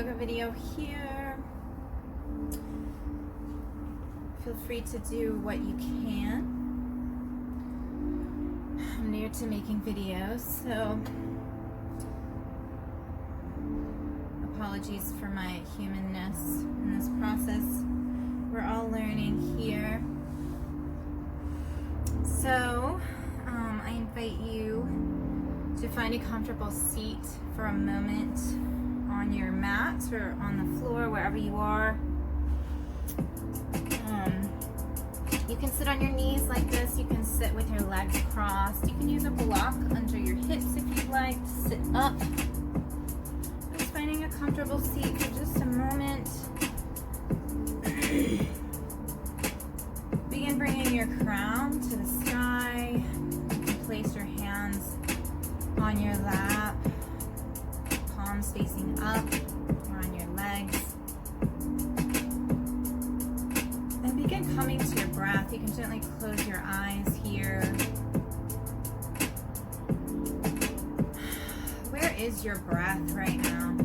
yoga video here. Feel free to do what you can. I'm new to making videos, so apologies for my humanness in this process. We're all learning here. So, I invite you to find a comfortable seat for a moment on your mat or on the floor, wherever you are. You can sit on your knees like this. You can sit with your legs crossed. You can use a block under your hips if you'd like to sit up. Just finding a comfortable seat for just a moment. Begin bringing your crown to the sky. You can place your hands on your lap, palms facing up or on your legs. And begin coming to your breath. You can gently close your eyes here. Where is your breath right now?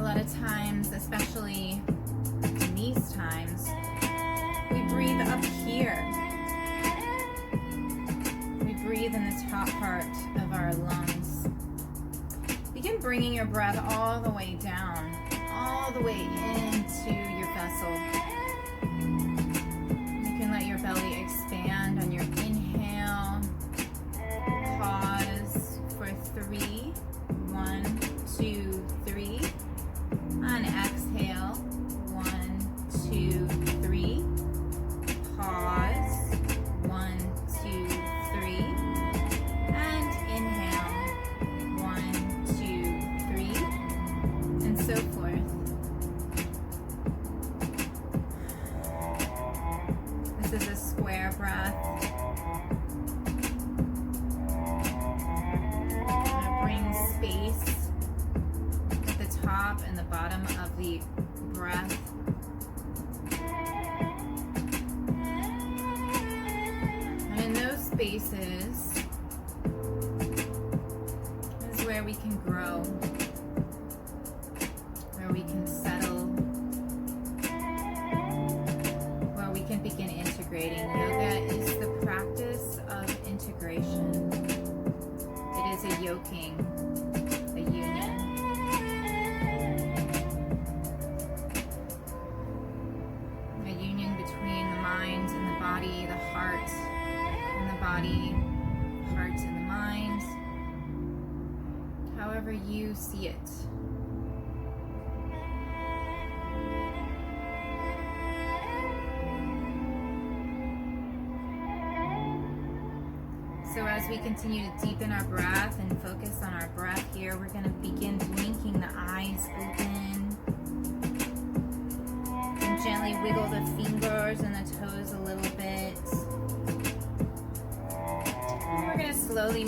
A lot of times, especially in these times, we breathe up here. We breathe in the top part of our lungs. Begin bringing your breath all the way down, all the way into your vessel. You can let your belly expand on your inhale. Pause for 3. 1, 2, 3. On exhale. 1, 2, 3. Pause. 1, 2, 3. And inhale. 1, 2, 3. And so forth. This is a square breath. Bring space at the top and the bottom of the breath. And in those spaces is where we can grow, where we can settle, where we can begin integrating. Yoga is the practice of integration. It is a yoking, a union. A union between the mind and the body, the heart and the body, heart and the mind, however you see it. So as we continue to deepen our breath and focus on our breath here, we're going to begin blinking the eyes open. And gently wiggle the fingers and the toes a little bit. And we're going to slowly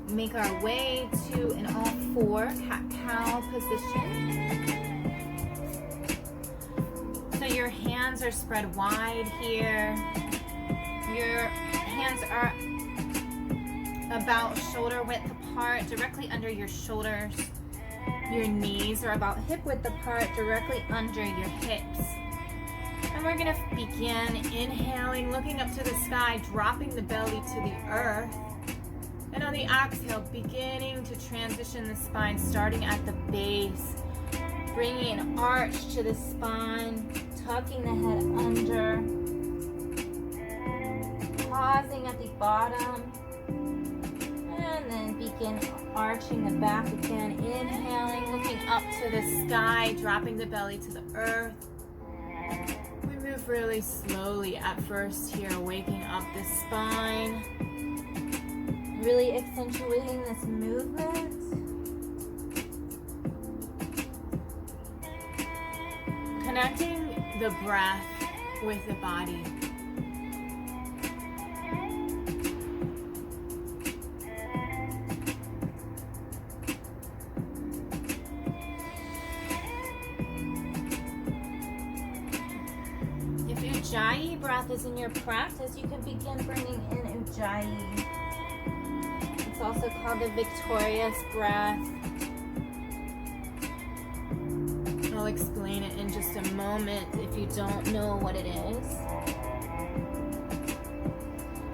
make our way to an all-four cat-cow position. So your hands are spread wide here. Your hands are about shoulder width apart, directly under your shoulders. Your knees are about hip width apart, directly under your hips. And we're going to begin inhaling, looking up to the sky, dropping the belly to the earth. And on the exhale, beginning to transition the spine, starting at the base, bringing an arch to the spine, tucking the head under, pausing at the bottom. And then begin arching the back again, inhaling, looking up to the sky, dropping the belly to the earth. We move really slowly at first here, waking up the spine, really accentuating this movement. Connecting the breath with the body. Ujjayi breath is in your practice, you can begin bringing in Ujjayi. It's also called the victorious breath. I'll explain it in just a moment if you don't know what it is.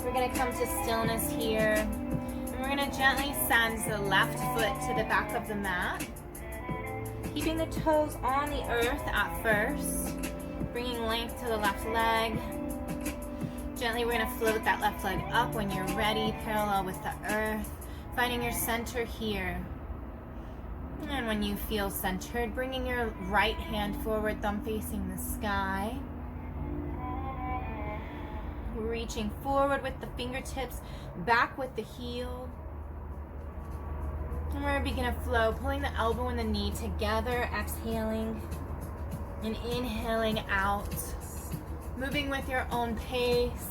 We're going to come to stillness here. And we're going to gently send the left foot to the back of the mat. Keeping the toes on the earth at first. Bringing length to the left leg. Gently we're going to float that left leg up when you're ready, parallel with the earth. Finding your center here. And when you feel centered, bringing your right hand forward, thumb facing the sky. Reaching forward with the fingertips, back with the heel. And we're going to begin a flow, pulling the elbow and the knee together, exhaling and inhaling out. Moving with your own pace,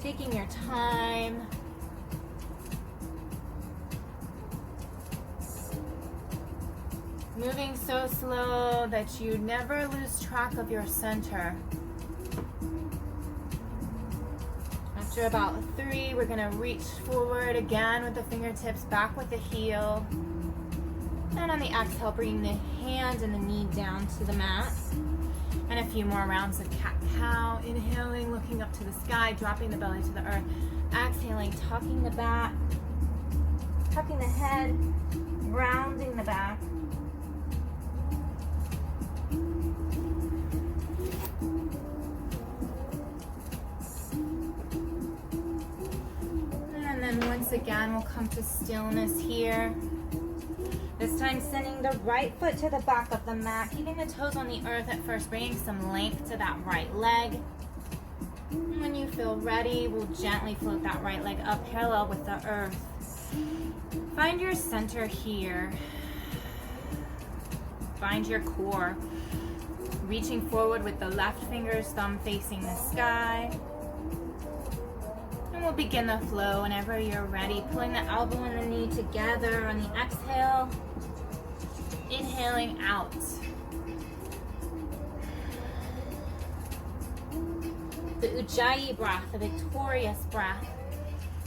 taking your time. Moving so slow that you never lose track of your center. After about 3, we're going to reach forward again with the fingertips, back with the heel. And on the exhale, bringing the hand and the knee down to the mat. And a few more rounds of cat-cow. Inhaling, looking up to the sky, dropping the belly to the earth. Exhaling, tucking the back, tucking the head, rounding the back. And then once again, we'll come to stillness here. This time sending the right foot to the back of the mat, keeping the toes on the earth at first, bringing some length to that right leg. And when you feel ready, we'll gently float that right leg up parallel with the earth. Find your center here. Find your core. Reaching forward with the left fingers, thumb facing the sky. And we'll begin the flow whenever you're ready, pulling the elbow and the knee together on the exhale. Inhaling out. The Ujjayi breath, the victorious breath.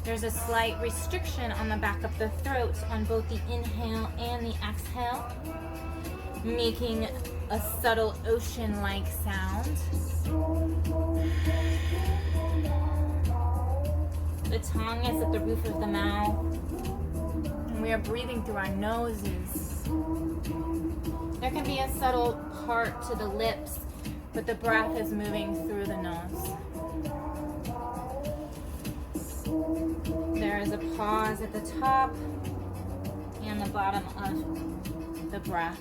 There's a slight restriction on the back of the throat on both the inhale and the exhale, making a subtle ocean-like sound. The tongue is at the roof of the mouth, and we are breathing through our noses. There can be a subtle part to the lips, but the breath is moving through the nose. There is a pause at the top and the bottom of the breath.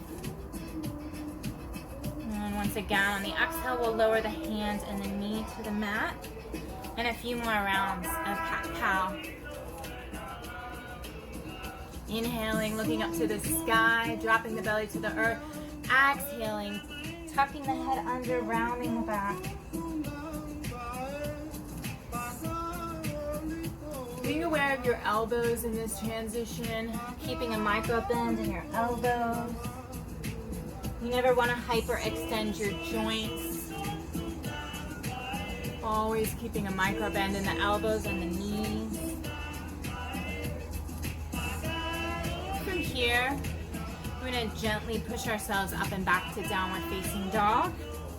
And once again, on the exhale, we'll lower the hand and the knee to the mat. And a few more rounds of cat-cow. Inhaling, looking up to the sky, dropping the belly to the earth. Exhaling, tucking the head under, rounding the back. Being aware of your elbows in this transition, keeping a micro bend in your elbows. You never want to hyperextend your joints. Always keeping a micro bend in the elbows and the knees. From here, we're going to gently push ourselves up and back to downward facing dog.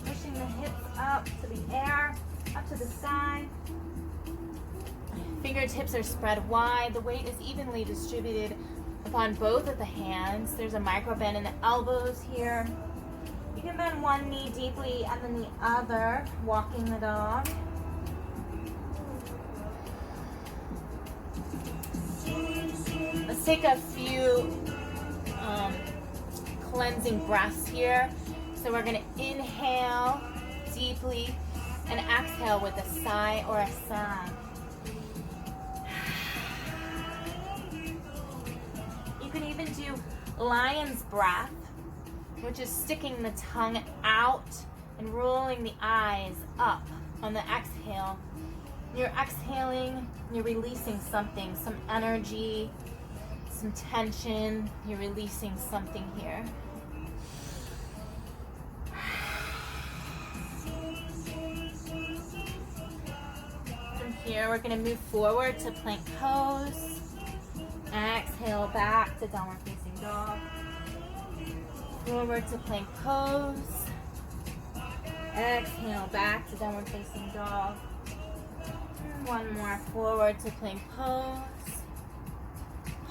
Pushing the hips up to the air, up to the sky. Fingertips are spread wide. The weight is evenly distributed upon both of the hands. There's a micro bend in the elbows here. You can bend one knee deeply and then the other, walking the dog. Let's take a few cleansing breaths here. So we're going to inhale deeply and exhale with a sigh or a sound. You can even do lion's breath, which is sticking the tongue out and rolling the eyes up on the exhale. You're exhaling, you're releasing something, some energy, some tension. You're releasing something here. From here, we're going to move forward to plank pose. Exhale back to downward facing dog. Forward to plank pose. Exhale, back to downward facing dog. One more, forward to plank pose.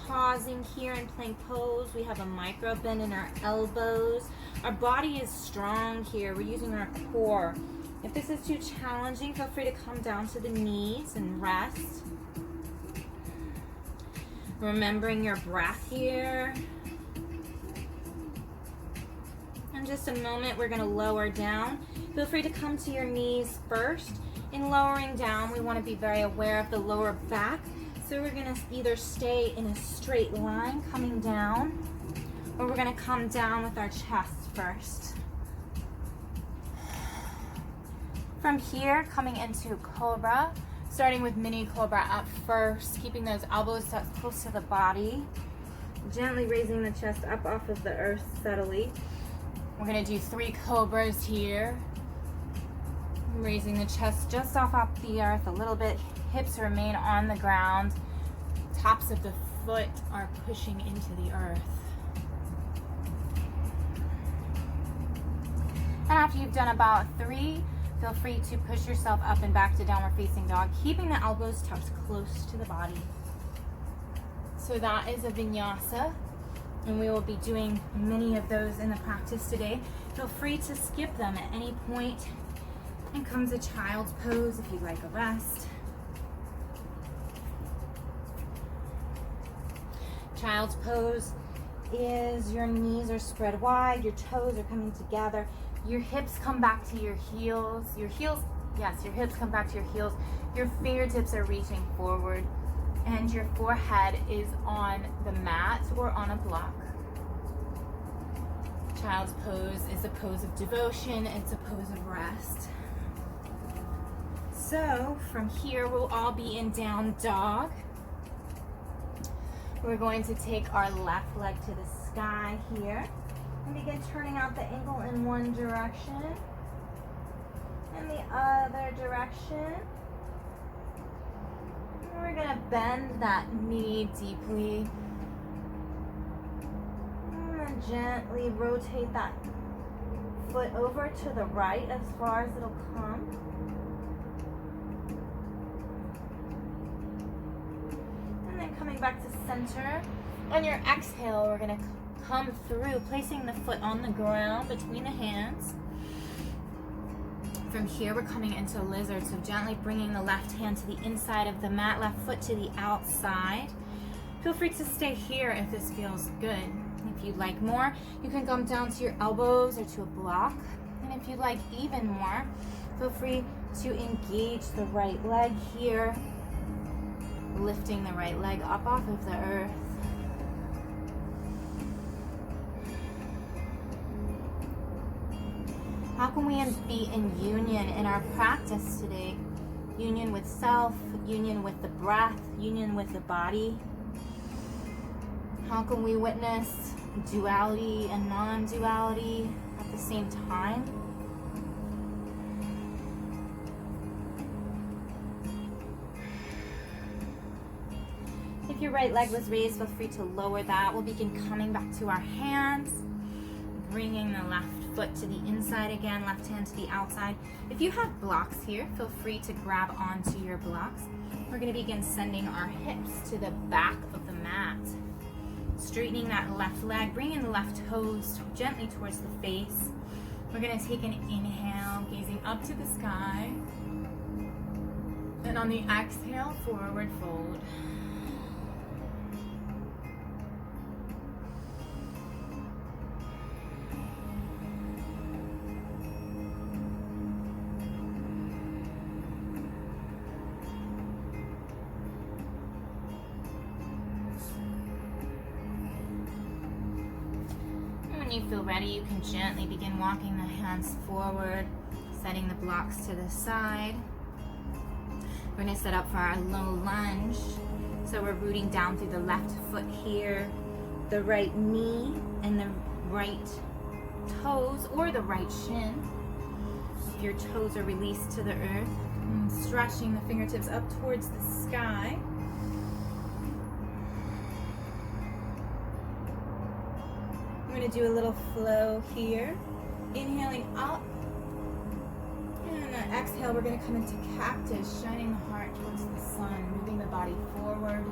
Pausing here in plank pose. We have a micro bend in our elbows. Our body is strong here. We're using our core. If this is too challenging, feel free to come down to the knees and rest. Remembering your breath here. In just a moment, we're going to lower down. Feel free to come to your knees first. In lowering down, we want to be very aware of the lower back. So we're going to either stay in a straight line coming down, or we're going to come down with our chest first. From here, coming into Cobra, starting with mini Cobra at first, keeping those elbows tucked close to the body, gently raising the chest up off of the earth subtly. We're going to do 3 Cobras here. Raising the chest just off the earth a little bit. Hips remain on the ground. Tops of the foot are pushing into the earth. And after you've done about 3, feel free to push yourself up and back to downward facing dog, keeping the elbows tucked close to the body. So that is a vinyasa, and we will be doing many of those in the practice today. Feel free to skip them at any point and come to child's pose if you'd like a rest. Child's pose is your knees are spread wide, your toes are coming together, your hips come back to your heels. Your hips come back to your heels. Your fingertips are reaching forward, and your forehead is on the mat or on a block. Child's pose is a pose of devotion, it's a pose of rest. So from here, we'll all be in down dog. We're going to take our left leg to the sky here and begin turning out the ankle in one direction and the other direction. And we're going to bend that knee deeply and then gently rotate that foot over to the right as far as it'll come. Coming back to center. On your exhale, we're going to come through, placing the foot on the ground between the hands. From here, we're coming into lizard, so gently bringing the left hand to the inside of the mat, left foot to the outside. Feel free to stay here if this feels good. If you'd like more, you can come down to your elbows or to a block. And if you'd like even more, feel free to engage the right leg here, lifting the right leg up off of the earth. How can we be in union in our practice today? Union with self, union with the breath, union with the body. How can we witness duality and non-duality at the same time? If your right leg was raised, feel free to lower that. We'll begin coming back to our hands, bringing the left foot to the inside again, left hand to the outside. If you have blocks here, feel free to grab onto your blocks. We're going to begin sending our hips to the back of the mat, straightening that left leg, bringing the left toes gently towards the face. We're going to take an inhale, gazing up to the sky, and on the exhale, forward fold. When you feel ready, you can gently begin walking the hands forward, setting the blocks to the side. We're going to set up for our low lunge. So we're rooting down through the left foot here, the right knee, and the right toes or the right shin. If your toes are released to the earth, and stretching the fingertips up towards the sky. We're going to do a little flow here. Inhaling up. And on exhale, we're going to come into cactus, shining the heart towards the sun, moving the body forward.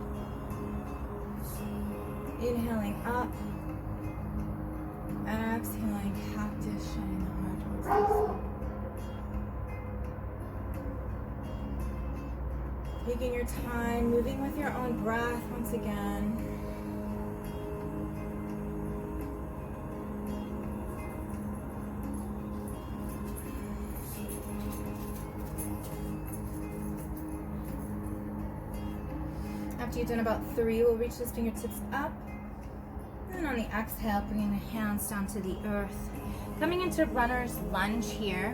Inhaling up. Exhaling cactus, shining the heart towards the sun. Taking your time, moving with your own breath once again. After you've done about 3, we'll reach those fingertips up. And on the exhale, bringing the hands down to the earth. Coming into runner's lunge here.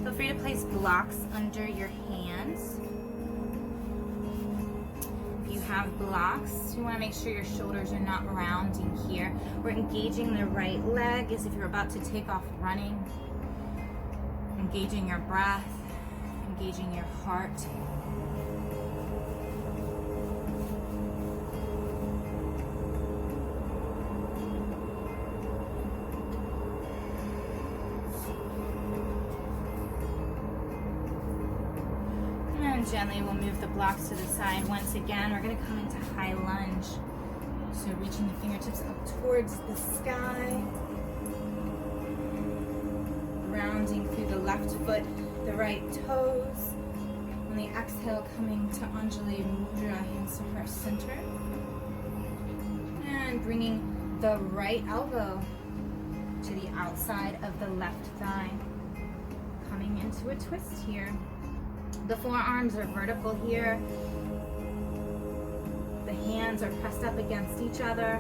Feel free to place blocks under your hands. If you have blocks, you want to make sure your shoulders are not rounding here. We're engaging the right leg as if you're about to take off running. Engaging your breath, engaging your heart. Gently we'll move the blocks to the side. Once again, we're going to come into high lunge. So reaching the fingertips up towards the sky. Rounding through the left foot, the right toes. On the exhale, coming to Anjali Mudra, hands to heart center. And bringing the right elbow to the outside of the left thigh. Coming into a twist here. The forearms are vertical here. The hands are pressed up against each other.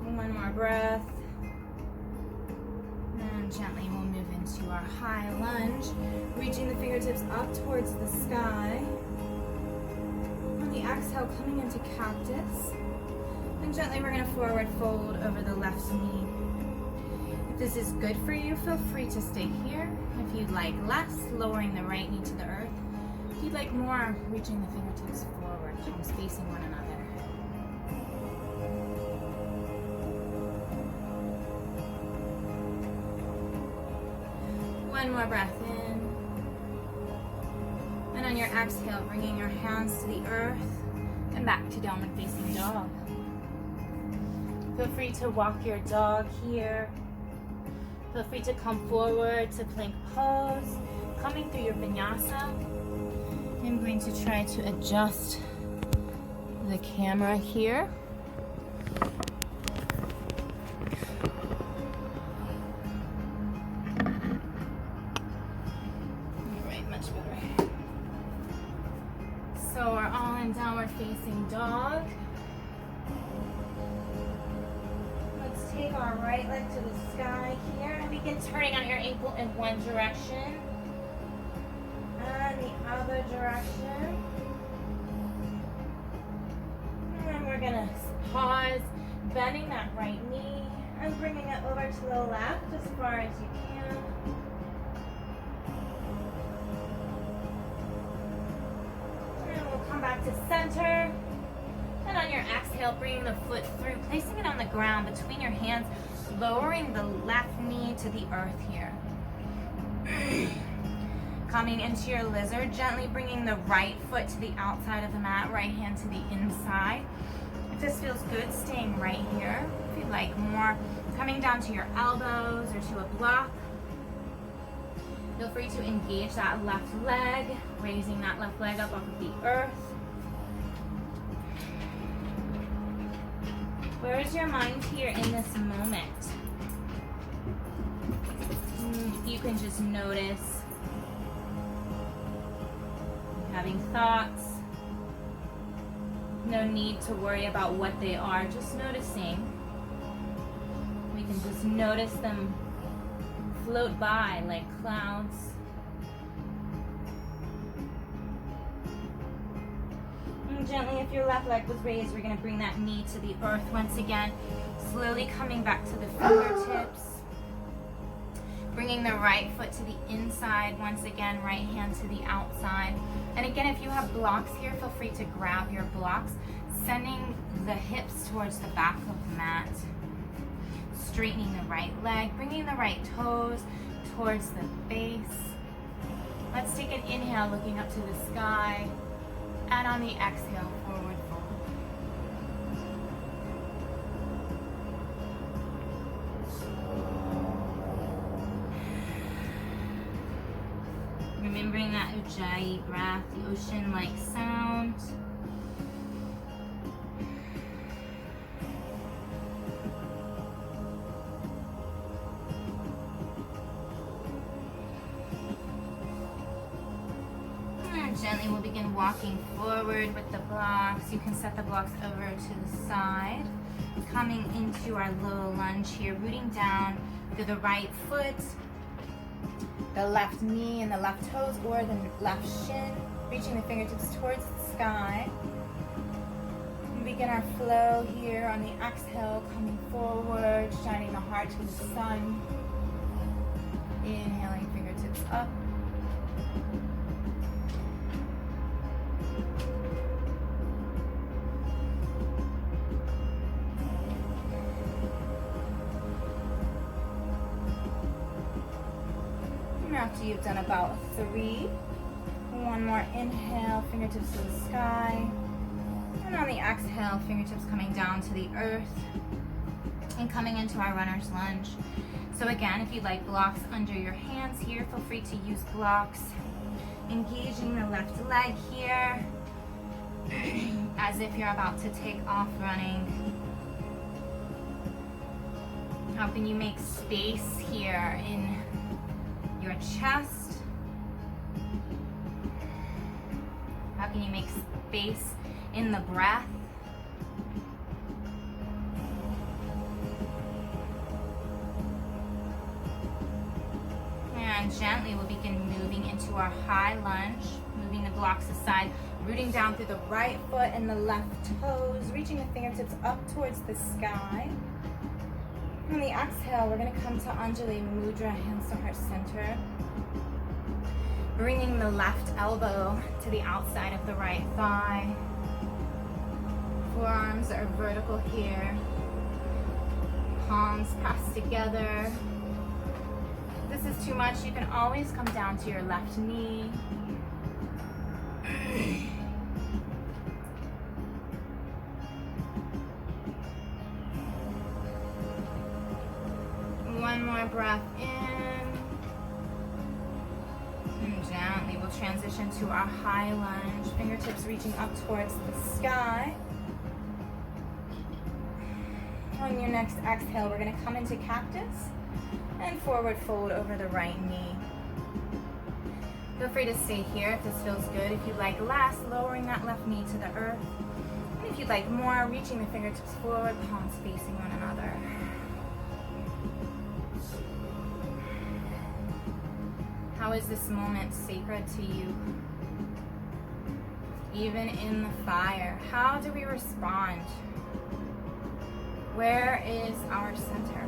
One more breath. And gently we'll move into our high lunge, reaching the fingertips up towards the sky. Exhale, coming into cactus. And gently we're going to forward fold over the left knee. If this is good for you, feel free to stay here. If you'd like less, lowering the right knee to the earth. If you'd like more, reaching the fingertips forward, palms facing one another. One more breath in. And on your exhale, bringing your hands to the earth and back to downward facing dog. Feel free to walk your dog here. Feel free to come forward to plank pose. Coming through your vinyasa. I'm going to try to adjust the camera here. So we're all in downward facing dog. Let's take our right leg to the sky here and begin turning out your ankle in one direction and the other direction. And we're gonna pause, bending that right knee and bringing it over to the left as far as you can. Come back to center, and on your exhale, bringing the foot through, placing it on the ground between your hands, lowering the left knee to the earth here. Coming into your lizard, gently bringing the right foot to the outside of the mat, right hand to the inside. If this feels good, staying right here. If you'd like more, coming down to your elbows or to a block. Feel free to engage that left leg, raising that left leg up off of the earth. Where is your mind here in this moment? If you can just notice having thoughts. No need to worry about what they are, just noticing. We can just notice them float by like clouds. And gently, if your left leg was raised, we're going to bring that knee to the earth once again. Slowly coming back to the fingertips. Bringing the right foot to the inside. Once again, right hand to the outside. And again, if you have blocks here, feel free to grab your blocks, sending the hips towards the back of the mat. Straightening the right leg, bringing the right toes towards the base. Let's take an inhale, looking up to the sky. And on the exhale, forward fold. Remembering that Ujjayi breath, the ocean-like sound. And gently we'll begin walking forward with the blocks. You can set the blocks over to the side. Coming into our low lunge here, rooting down through the right foot, the left knee and the left toes, or the left shin, reaching the fingertips towards the sky. We begin our flow here on the exhale, coming forward, shining the heart to the sun. Inhaling, fingertips up. After you've done about 3, one more inhale, fingertips to the sky, and on the exhale, fingertips coming down to the earth and coming into our runner's lunge. So again, if you'd like blocks under your hands here, feel free to use blocks. Engaging the left leg here as if you're about to take off running. How can you make space here in your chest? How can you make space in the breath? And gently we'll begin moving into our high lunge, moving the blocks aside, rooting down through the right foot and the left toes, reaching the fingertips up towards the sky. On the exhale, we're going to come to Anjali Mudra, hands to heart center. Bringing the left elbow to the outside of the right thigh. Forearms are vertical here. Palms pressed together. If this is too much, you can always come down to your left knee. One more breath in. And gently we'll transition to our high lunge. Fingertips reaching up towards the sky. On your next exhale, we're going to come into cactus and forward fold over the right knee. Feel free to stay here if this feels good. If you'd like less, lowering that left knee to the earth. And if you'd like more, reaching the fingertips forward, palms facing one another. How is this moment sacred to you? Even in the fire, how do we respond? Where is our center?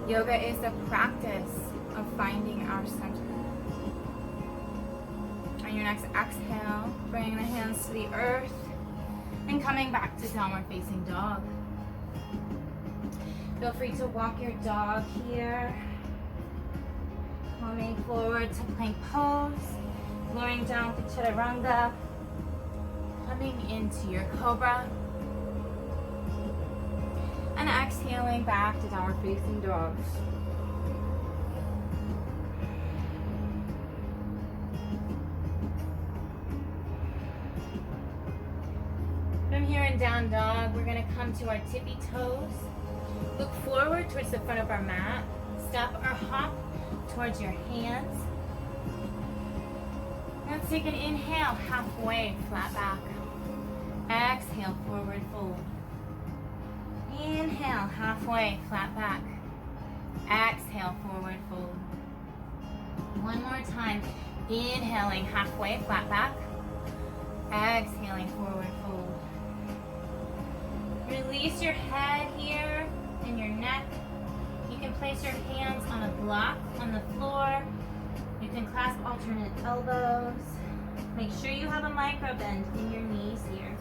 Yoga is the practice of finding our center. On your next exhale, bringing the hands to the earth and coming back to downward facing dog. Feel free to walk your dog here. Coming forward to plank pose, lowering down to chaturanga, coming into your cobra, and exhaling back to downward facing dog. From here in down dog, we're going to come to our tippy toes. Look forward towards the front of our mat. Step or hop towards your hands. Let's take an inhale, halfway, flat back. Exhale, forward fold. Inhale, halfway, flat back. Exhale, forward fold. One more time. Inhaling, halfway, flat back. Exhaling, forward fold. Release your head here and your neck. You can place your hands on a block on the floor. You can clasp alternate elbows. Make sure you have a micro bend in your knees here.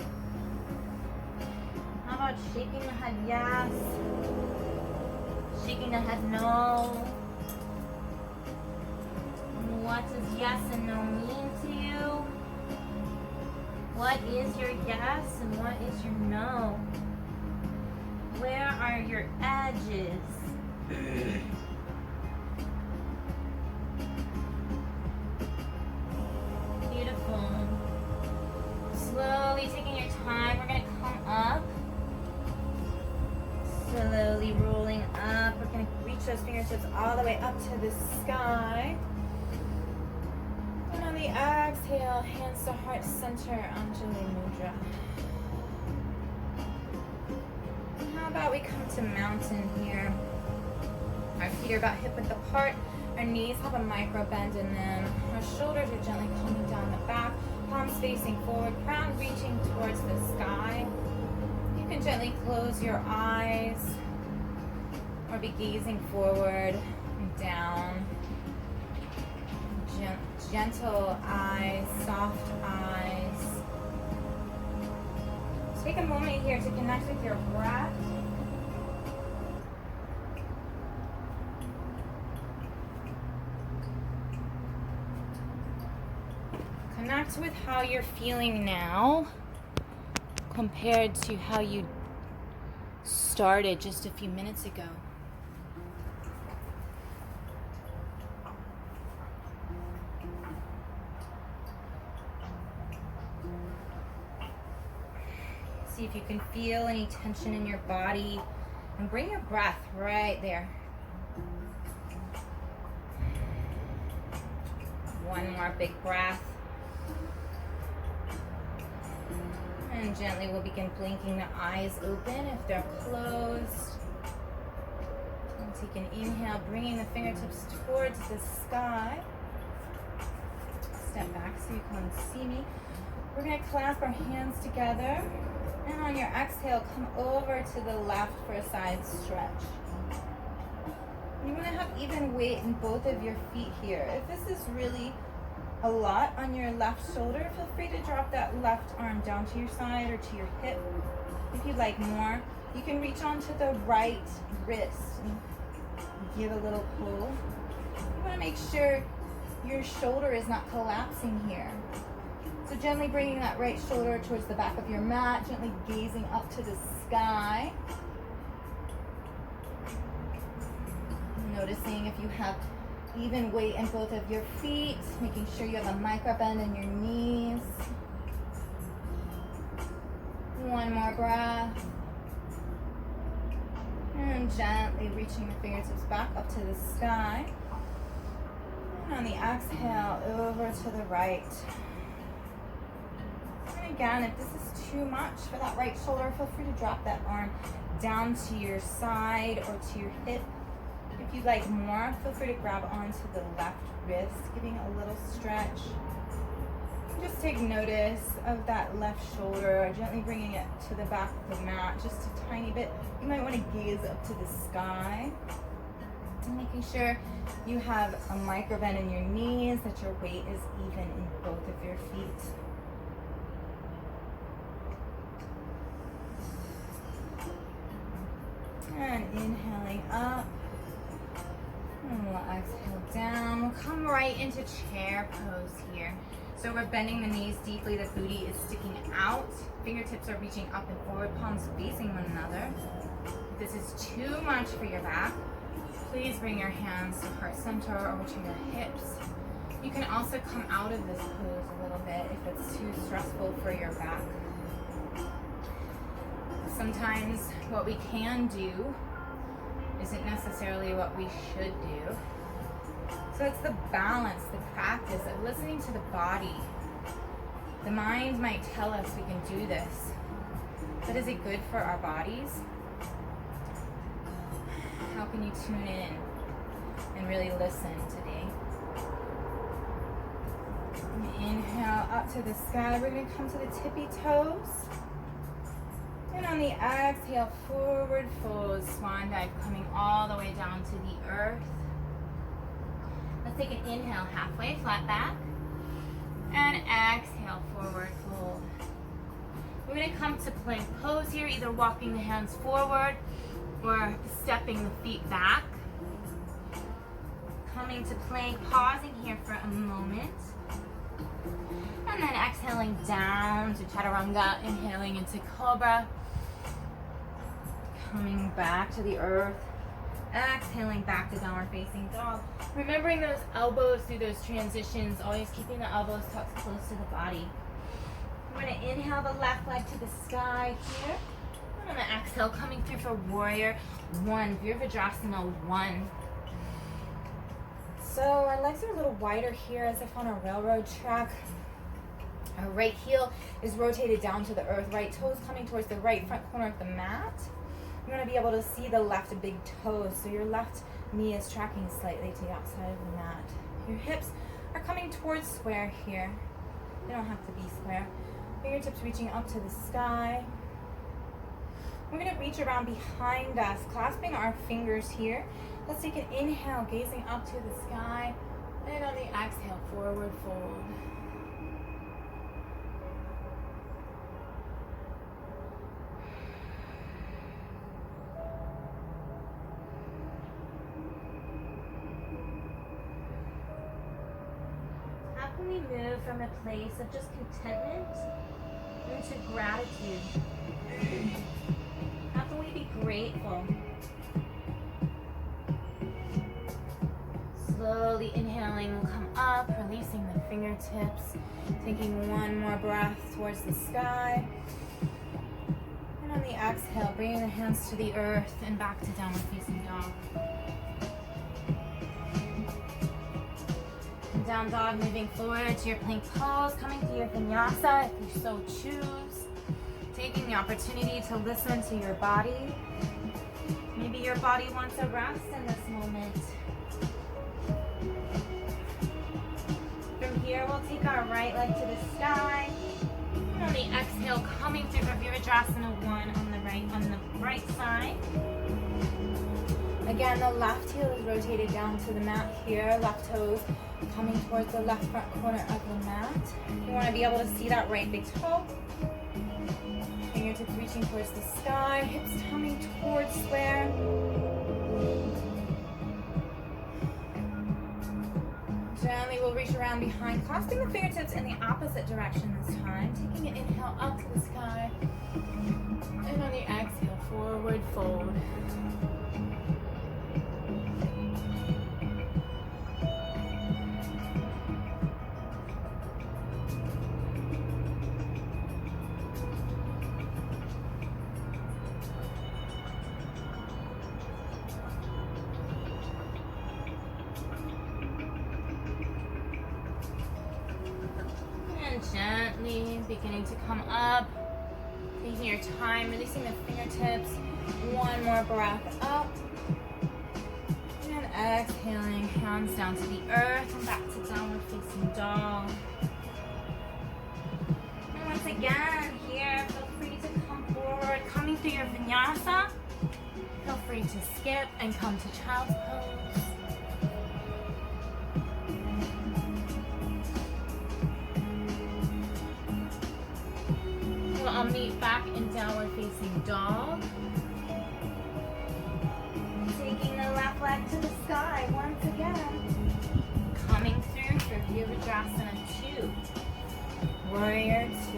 How about shaking the head yes? Shaking the head no? What does yes and no mean to you? What is your yes and what is your no? Where are your edges? Beautiful. Slowly taking your time, we're going to come up. Slowly rolling up. We're going to reach those fingertips all the way up to the sky. And on the exhale, hands to heart center, Anjali Mudra. And how about we come to mountain here? Our feet are about hip width apart. Our knees have a micro bend in them. Our shoulders are gently coming down the back. Palms facing forward, crown reaching towards the sky. You can gently close your eyes or be gazing forward and down. Gentle eyes, soft eyes. Take a moment here to connect with your breath. Connect with how you're feeling now compared to how you started just a few minutes ago. See if you can feel any tension in your body and bring your breath right there. One more big breath. And gently we'll begin blinking the eyes open if they're closed. And take an inhale, bringing the fingertips towards the sky. Step back so you can see me. We're going to clasp our hands together. And on your exhale, come over to the left for a side stretch. You want to have even weight in both of your feet here. If this is really a lot on your left shoulder, feel free to drop that left arm down to your side or to your hip. If you'd like more, you can reach onto the right wrist and give a little pull. You want to make sure your shoulder is not collapsing here. So gently bringing that right shoulder towards the back of your mat, gently gazing up to the sky. Noticing if you have even weight in both of your feet, making sure you have a micro bend in your knees. One more breath. And gently reaching the fingertips back up to the sky. And on the exhale, over to the right. And again, if this is too much for that right shoulder, feel free to drop that arm down to your side or to your hip. If you'd like more, feel free to grab onto the left wrist, giving a little stretch. Just take notice of that left shoulder, gently bringing it to the back of the mat, just a tiny bit. You might want to gaze up to the sky. And making sure you have a micro bend in your knees, that your weight is even in both of your feet. And inhaling up. And we'll exhale down. We'll come right into chair pose here. So we're bending the knees deeply. The booty is sticking out. Fingertips are reaching up and forward. Palms facing one another. If this is too much for your back, please bring your hands to heart center or to your hips. You can also come out of this pose a little bit if it's too stressful for your back. Sometimes what we can do isn't necessarily what we should do. So it's the balance, the practice of listening to the body. The mind might tell us we can do this, but is it good for our bodies? How can you tune in and really listen today? Inhale up to the sky. We're going to come to the tippy toes. And on the exhale, forward fold, swan dive, coming all the way down to the earth. Let's take an inhale, halfway, flat back. And exhale, forward fold. We're going to come to plank pose here, either walking the hands forward or stepping the feet back. Coming to plank, pausing here for a moment. And then exhaling down to chaturanga, inhaling into cobra. Coming back to the earth. Exhaling back to downward facing dog. Remembering those elbows through those transitions, always keeping the elbows tucked close to the body. We're going to inhale the left leg to the sky here. And on the exhale, coming through for warrior one, Virabhadrasana 1. So our legs are a little wider here as if on a railroad track. Our right heel is rotated down to the earth, right toes coming towards the right front corner of the mat. You want to be able to see the left big toes, so your left knee is tracking slightly to the outside of the mat. Your hips are coming towards square here. They don't have to be square. Fingertips reaching up to the sky. We're going to reach around behind us, clasping our fingers here. Let's take an inhale, gazing up to the sky, and on the exhale, forward fold. How can we move from a place of just contentment into gratitude? How can we be grateful? Slowly inhaling, we'll come up, releasing the fingertips, taking one more breath towards the sky. And on the exhale, bringing the hands to the earth and back to downward facing dog. And down dog, moving forward to your plank pose, coming to your vinyasa if you so choose. Taking the opportunity to listen to your body. Maybe your body wants a rest in this moment. From here, we'll take our right leg to the sky. And on the exhale, coming through for Virabhadrasana 1 on the right side. Again, the left heel is rotated down to the mat here. Left toes coming towards the left front corner of the mat. You want to be able to see that right big toe. Fingertips reaching towards the sky, hips coming towards square. Gently we'll reach around behind, clasping the fingertips in the opposite direction this time. Taking an inhale up to the sky. And on the exhale, forward fold. Gently beginning to come up, taking your time, releasing the fingertips. One more breath up. And exhaling, hands down to the earth and back to downward facing dog. And once again, here, feel free to come forward, coming through your vinyasa. Feel free to skip and come to child's pose. I'll meet back in downward facing dog. Taking the left leg to the sky once again. Coming through for Virabhadrasana 2. Warrior 2.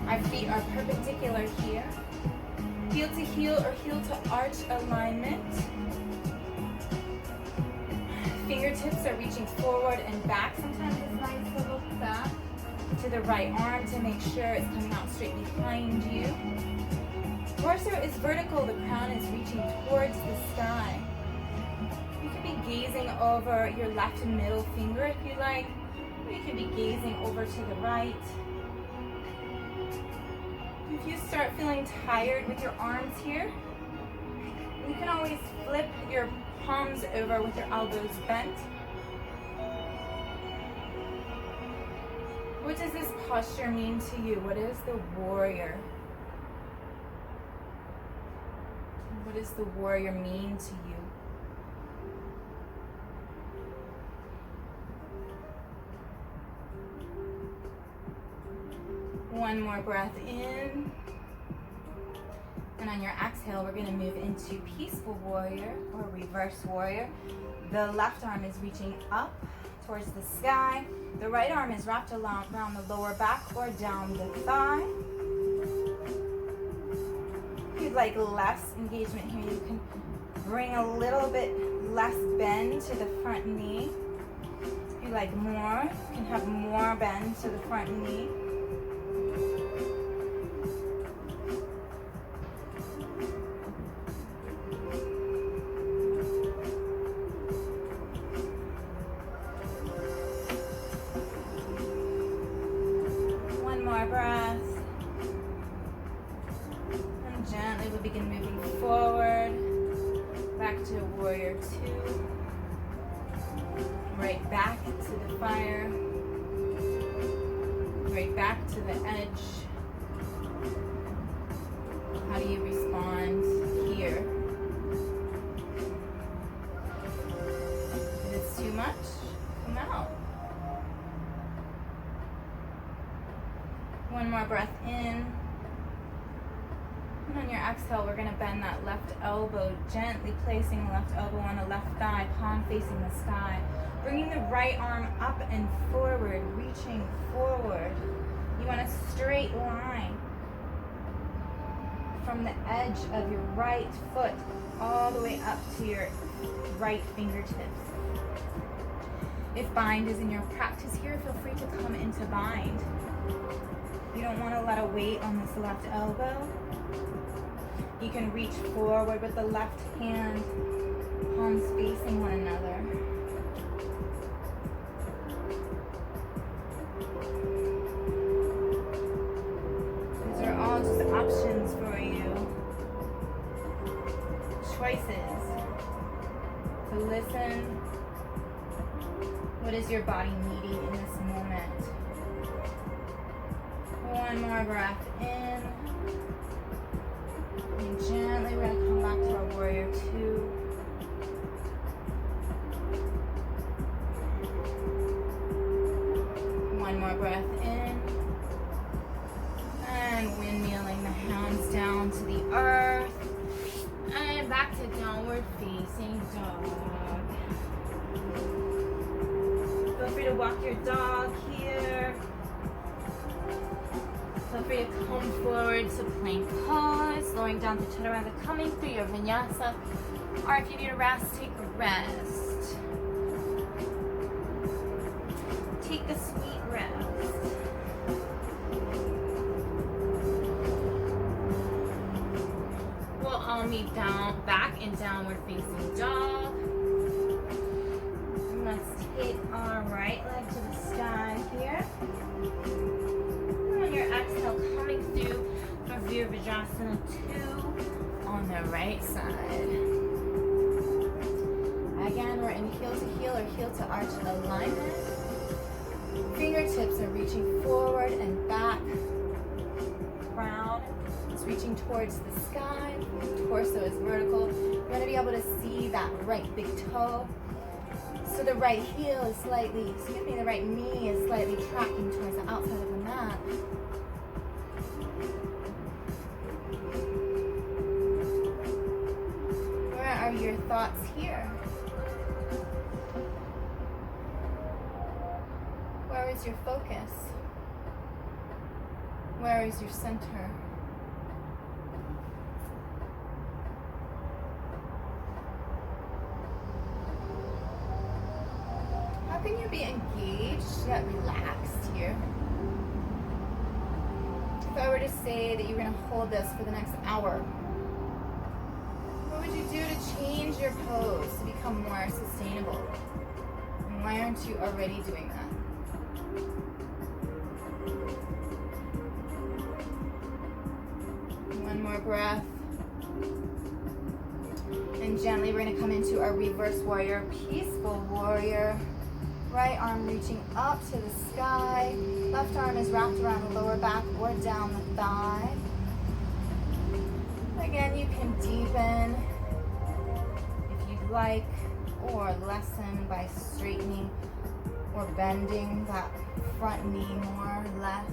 Our feet are perpendicular here. Heel to heel or heel to arch alignment. Fingertips are reaching forward and back. Sometimes it's nice to look back to the right arm to make sure it's coming out straight behind you. Torso is vertical, the crown is reaching towards the sky. You could be gazing over your left and middle finger if you like. Or you could be gazing over to the right. If you start feeling tired with your arms here, you can always flip your palms over with your elbows bent. What does this posture mean to you? What is the warrior? What does the warrior mean to you? One more breath in. And on your exhale, we're going to move into peaceful warrior or reverse warrior. The left arm is reaching up towards the sky. The right arm is wrapped around the lower back or down the thigh. If you'd like less engagement here, you can bring a little bit less bend to the front knee. If you like more, you can have more bend to the front knee. Breath, and gently we'll begin moving forward back to warrior two, right back to the fire, right back to the edge. How do you respond here? If it's too much, come out. One more breath in. And on your exhale, we're going to bend that left elbow, gently placing the left elbow on the left thigh, palm facing the sky. Bringing the right arm up and forward, reaching forward. You want a straight line from the edge of your right foot all the way up to your right fingertips. If bind is in your practice here, feel free to come into bind. You don't want a lot of weight on this left elbow. You can reach forward with the left hand, palms facing one another. These are all just options for you. Choices to listen. What is your body needing in this moment? One more breath in. And gently we're going to come back to our warrior two. One more breath in. And windmilling the hands down to the earth. And back to downward facing dog. Feel free to walk your dog here. Feel free to come forward to plank pose, slowing down to chaturanga, coming through your vinyasa. Or if you need a rest, take a rest. Take a sweet rest. We'll all meet down, back in downward facing dog. Let's take our right leg to the sky here. Your exhale coming through for Vinyasa 2 on the right side. Again, we're in heel to heel or heel to arch alignment. Fingertips are reaching forward and back. Crown is reaching towards the sky. Torso is vertical. You want to be able to see that right big toe. So the right heel is slightly, the right knee is slightly tracking towards the outside of the mat. Where are your thoughts here? Where is your focus? Where is your center? How can you be engaged yet relaxed here? If I were to say that you're going to hold this for the next hour, what would you do to change your pose to become more sustainable? And why aren't you already doing that? One more breath. And gently we're going to come into our reverse warrior, peaceful warrior. Right arm reaching up to the sky. Left arm is wrapped around the lower back or down the thigh. Again, you can deepen if you'd like, or lessen by straightening or bending that front knee more or less.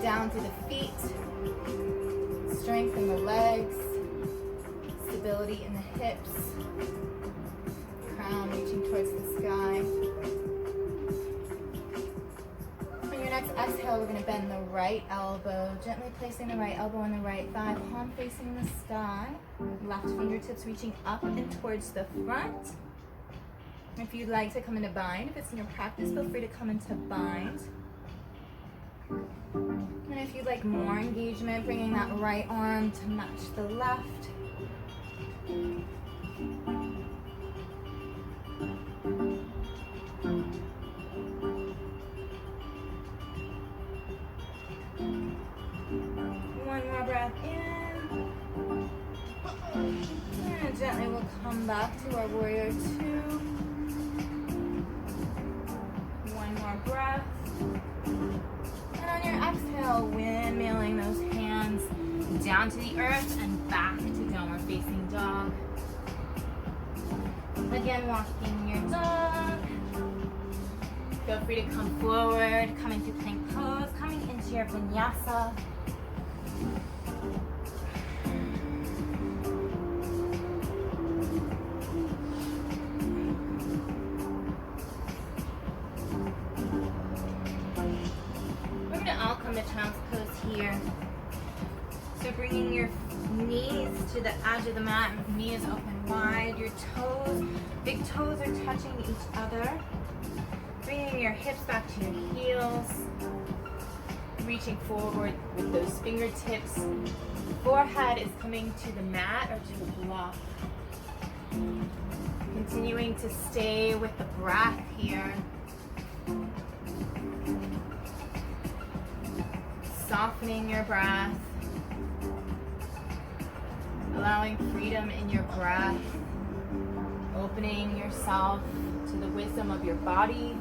Down through the feet, strength in the legs, stability in the hips, crown reaching towards the sky. On your next exhale, we're going to bend the right elbow, gently placing the right elbow on the right thigh, palm facing the sky, left fingertips reaching up and towards the front. If you'd like to come into bind, if it's in your practice, feel free to come into bind. And if you'd like more engagement, bringing that right arm to match the left. One more breath in. And gently we'll come back to our warrior two. One more breath. On your exhale, windmilling those hands down to the earth and back to downward facing dog. Again, walking your dog. Feel free to come forward, come into plank pose, coming into your vinyasa. Child's pose here. So bringing your knees to the edge of the mat, knees open wide, your toes, big toes are touching each other. Bringing your hips back to your heels, reaching forward with those fingertips. Forehead is coming to the mat or to the block. Continuing to stay with the breath here. Softening your breath, allowing freedom in your breath, opening yourself to the wisdom of your body.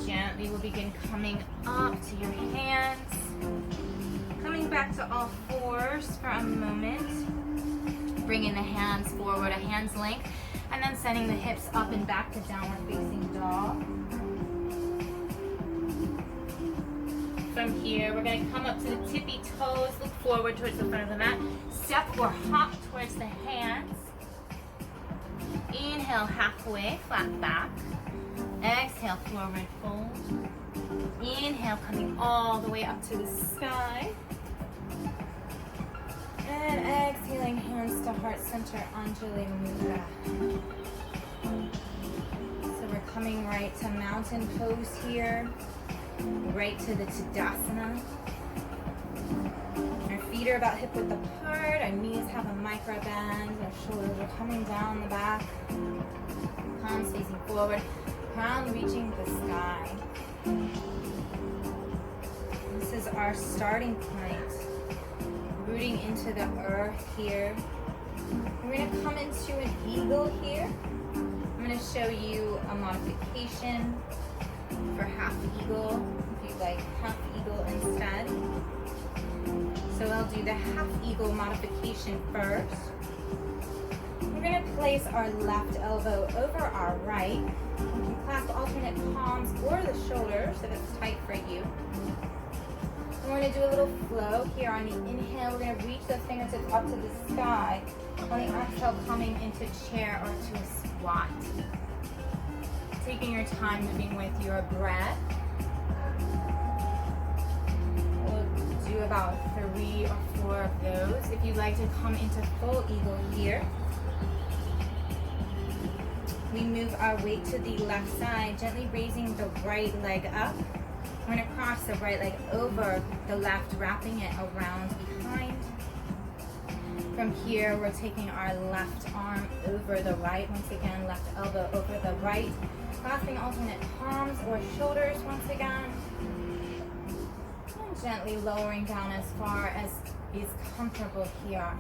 Gently we'll begin coming up to your hands, coming back to all fours for a moment. Bringing the hands forward, a hand's length, and then sending the hips up and back to downward facing dog. From here, we're going to come up to the tippy toes, look forward towards the front of the mat, step or hop towards the hands. Inhale, halfway, flat back. Exhale, forward fold. Inhale, coming all the way up to the sky. And exhaling, hands to heart center, Anjali Mudra. So we're coming right to mountain pose here, right to the Tadasana. Our feet are about hip width apart, our knees have a micro bend, our shoulders are coming down the back, palms facing forward, crown reaching the sky. This is our starting point. Rooting into the earth here. We're going to come into an eagle here. I'm going to show you a modification for half eagle, if you'd like half eagle instead. So I'll do the half eagle modification first. We're going to place our left elbow over our right. We can clasp alternate palms palms or the shoulders if it's tight for you. And we're going to do a little flow here. On the inhale, we're going to reach those fingertips up to the sky. On the exhale, coming into chair or to a squat. Taking your time, moving with your breath. We'll do about 3 or 4 of those. If you'd like to come into full eagle here, we move our weight to the left side, gently raising the right leg up. We're going to cross the right leg over the left, wrapping it around behind. From here, we're taking our left arm over the right. Once again, left elbow over the right. Clasping alternate palms or shoulders once again. And gently lowering down as far as is comfortable here.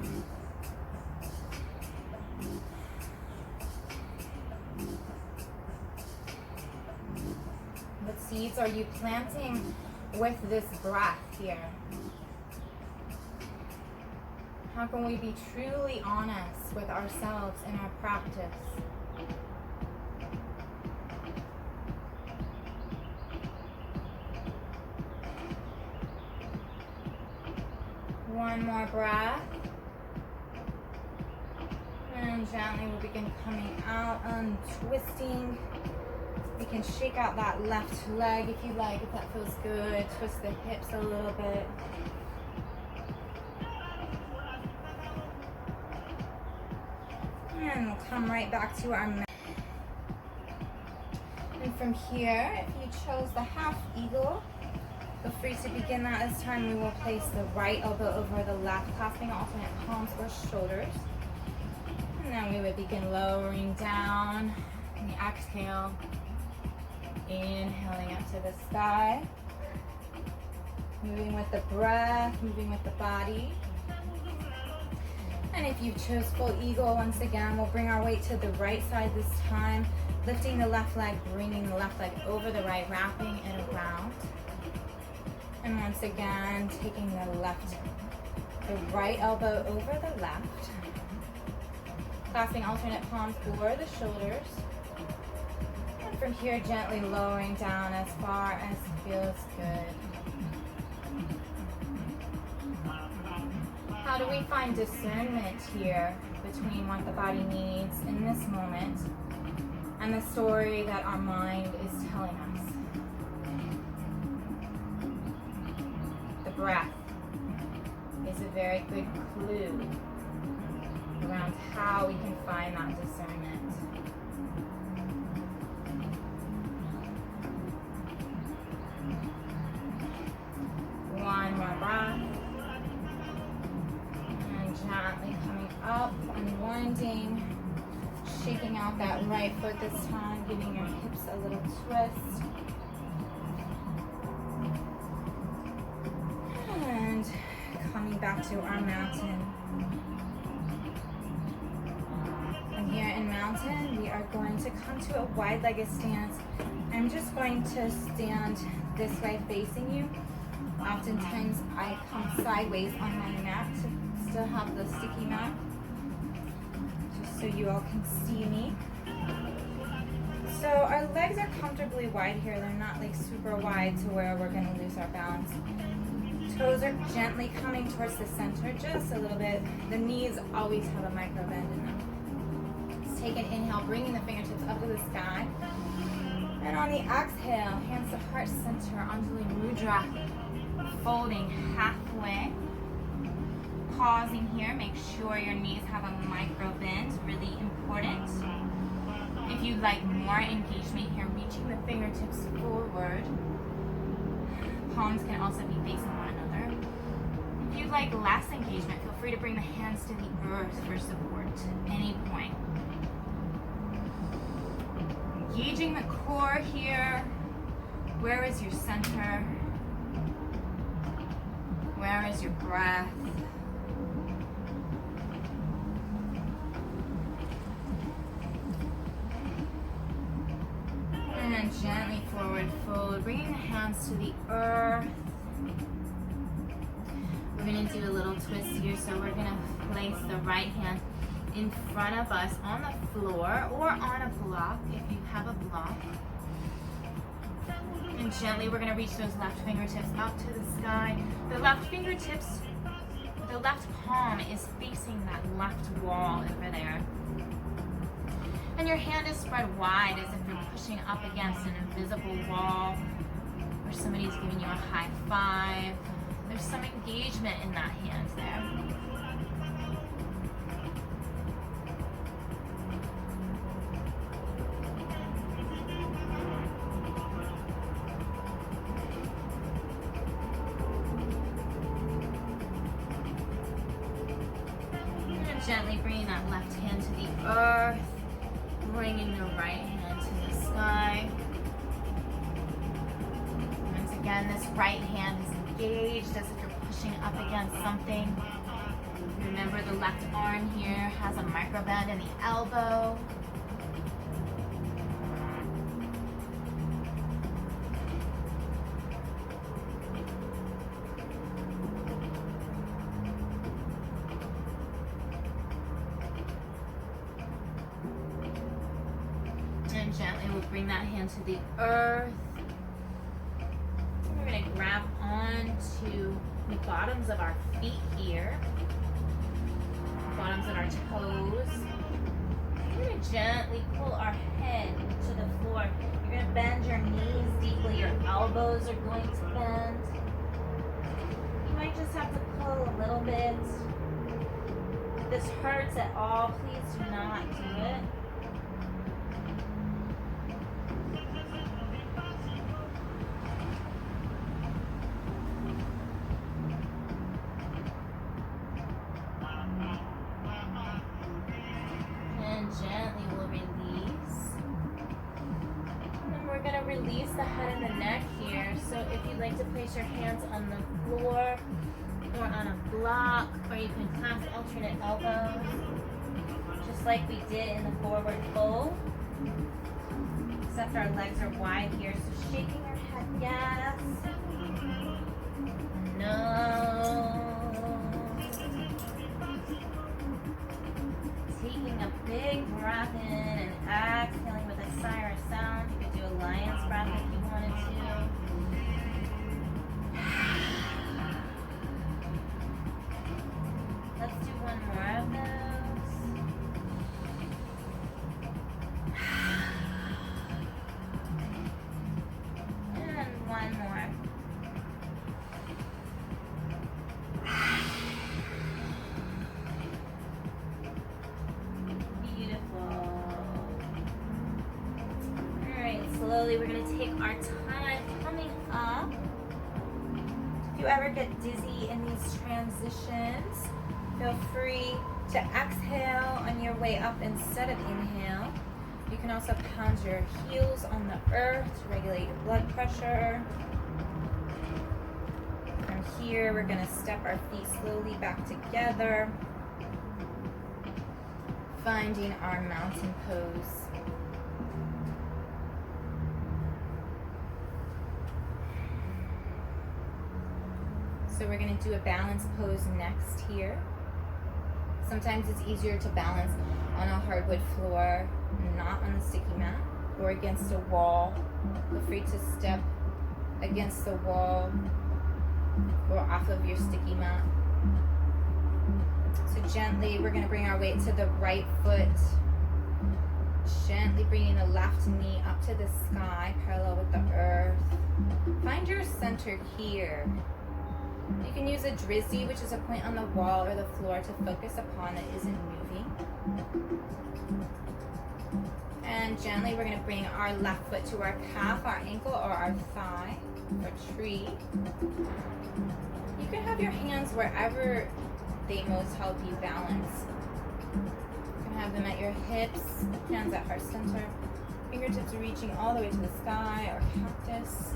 What seeds are you planting with this breath here? How can we be truly honest with ourselves in our practice? One more breath. And gently we'll begin coming out, untwisting. You can shake out that left leg if you like, if that feels good. Twist the hips a little bit. And we'll come right back to our mat. And from here, if you chose the half eagle, feel free to begin that. This time we will place the right elbow over the left, clasping alternate palms or shoulders. And then we would begin lowering down. And the exhale, inhaling up to the sky. Moving with the breath, moving with the body. And if you chose full eagle, once again, we'll bring our weight to the right side this time, lifting the left leg, bringing the left leg over the right, wrapping it around. And once again, taking the right elbow over the left, clasping alternate palms or the shoulders. And from here, gently lowering down as far as feels good. How do we find discernment here between what the body needs in this moment and the story that our mind is telling us? The breath is a very good clue around how we can find that discernment. One more breath. Gently coming up, unwinding, shaking out that right foot this time, giving your hips a little twist. And coming back to our mountain. And here in mountain, we are going to come to a wide-legged stance. I'm just going to stand this way facing you. Oftentimes I come sideways on my mat to still have the sticky mat, just so you all can see me. So our legs are comfortably wide here. They're not like super wide to where we're going to lose our balance. Toes are gently coming towards the center just a little bit. The knees always have a micro bend in them. Let's take an inhale, bringing the fingertips up to the sky. And on the exhale, hands to heart center, Anjali Mudra, folding halfway. Pausing here, make sure your knees have a micro bend, really important. If you'd like more engagement here, reaching the fingertips forward. Palms can also be facing one another. If you'd like less engagement, feel free to bring the hands to the earth for support at any point. Engaging the core here. Where is your center? Where is your breath? And gently forward fold, bringing the hands to the earth. We're going to do a little twist here, so we're going to place the right hand in front of us on the floor or on a block if you have a block. And gently we're going to reach those left fingertips up to the sky. The left fingertips, the left palm is facing that left wall over there. And your hand is spread wide as if you're pushing up against an invisible wall, or somebody's giving you a high five. There's some engagement in that hand there. And gently bringing that left hand to the earth, bringing the right hand to the sky. Once again, this right hand is engaged as if you're pushing up against something. Remember, the left arm here has a micro bend in the elbow. And gently we'll bring that hand to the earth. We're going to grab onto the bottoms of our feet here, bottoms of our toes. We're going to gently pull our head to the floor. You're going to bend your knees deeply. Your elbows are going to bend. You might just have to pull a little bit. If this hurts at all, please do not do it. Gently we'll release. And then we're going to release the head and the neck here. So if you'd like to place your hands on the floor or on a block, or you can clasp alternate elbows, just like we did in the forward fold. Except our legs are wide here. So shaking your head, yes. No. Taking a big breath in and exhaling with a sigh or a sound. You could do a lion's breath if you wanted to. Let's do one more of those. And one more. Slowly, we're going to take our time coming up. If you ever get dizzy in these transitions, feel free to exhale on your way up instead of inhale. You can also pound your heels on the earth to regulate your blood pressure. From here, we're going to step our feet slowly back together, finding our mountain pose. So we're going to do a balance pose next here. Sometimes it's easier to balance on a hardwood floor, not on the sticky mat, or against a wall. Feel free to step against the wall or off of your sticky mat. So gently, we're going to bring our weight to the right foot. Gently bringing the left knee up to the sky, parallel with the earth. Find your center here. You can use a drizzy, which is a point on the wall or the floor to focus upon that isn't moving. And gently we're going to bring our left foot to our calf, our ankle, or our thigh, or tree. You can have your hands wherever they most help you balance. You can have them at your hips, hands at heart center, fingertips reaching all the way to the sky, or cactus.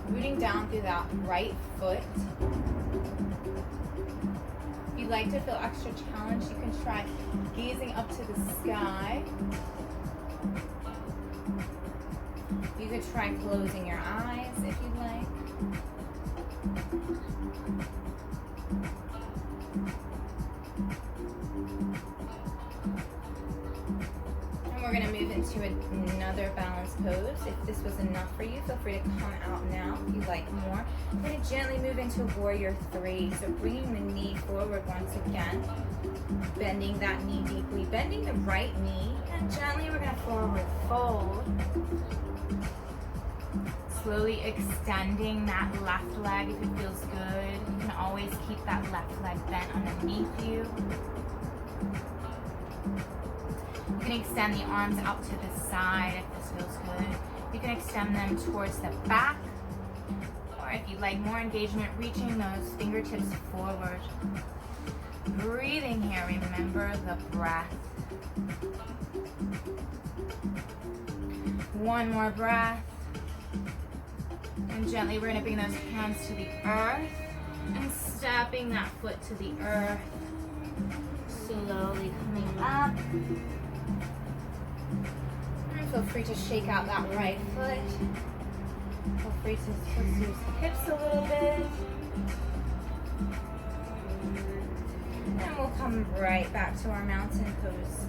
Rooting down through that right foot. If you'd like to feel extra challenged, you can try gazing up to the sky. You could try closing your eyes if you'd like. And we're going to move into into another balance pose. If this was enough for you, feel free to come out now if you like more. We're going to gently move into warrior 3. So bringing the knee forward once again, bending that knee deeply, bending the right knee, and gently we're going to forward fold. Slowly extending that left leg if it feels good. You can always keep that left leg bent underneath you. You can extend the arms out to the side if this feels good. You can extend them towards the back. Or if you'd like more engagement, reaching those fingertips forward. Breathing here, remember the breath. One more breath. And gently we're going to bring those hands to the earth and stepping that foot to the earth. Slowly coming up. And feel free to shake out that right foot. Feel free to twist your hips a little bit. And we'll come right back to our mountain pose.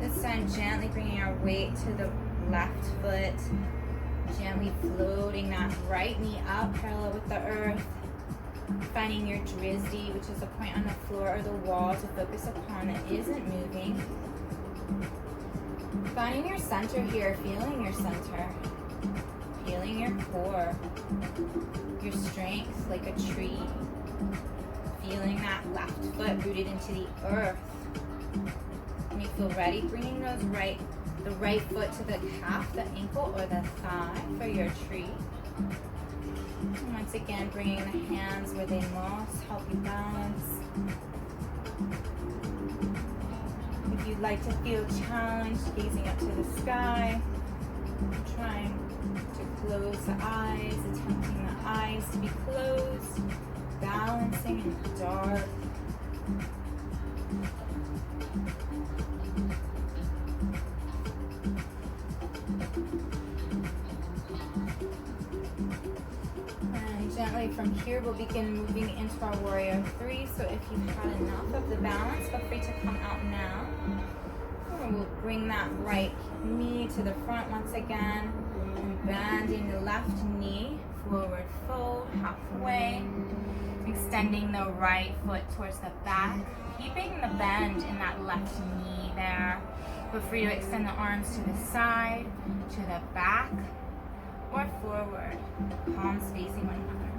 This time, gently bringing our weight to the left foot. Gently floating that right knee up parallel with the earth. Finding your drizzy, which is a point on the floor or the wall to focus upon that isn't moving. Finding your center here, feeling your center. Feeling your core. Your strength like a tree. Feeling that left foot rooted into the earth. When you feel ready, bringing the right foot to the calf, the ankle, or the thigh for your tree. And once again, bringing the hands where they must help you balance. If you'd like to feel challenged, gazing up to the sky, trying to close the eyes, attempting the eyes to be closed, balancing in the dark. And gently from here, we'll begin moving into our warrior 3. So if you've had enough of the balance, feel free to come out now. And we'll bring that right knee to the front once again. And bending the left knee, forward fold, halfway. Extending the right foot towards the back. Keeping the bend in that left knee there. Feel free to extend the arms to the side, to the back, or forward, palms facing one another.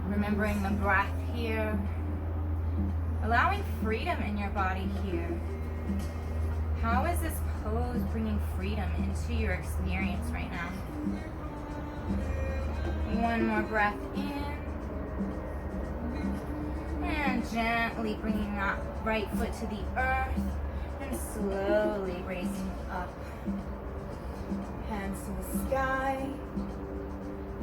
Remembering the breath here. Allowing freedom in your body here. How is this pose bringing freedom into your experience right now? One more breath in. And gently bringing that right foot to the earth. And slowly raising up. Hands to the sky.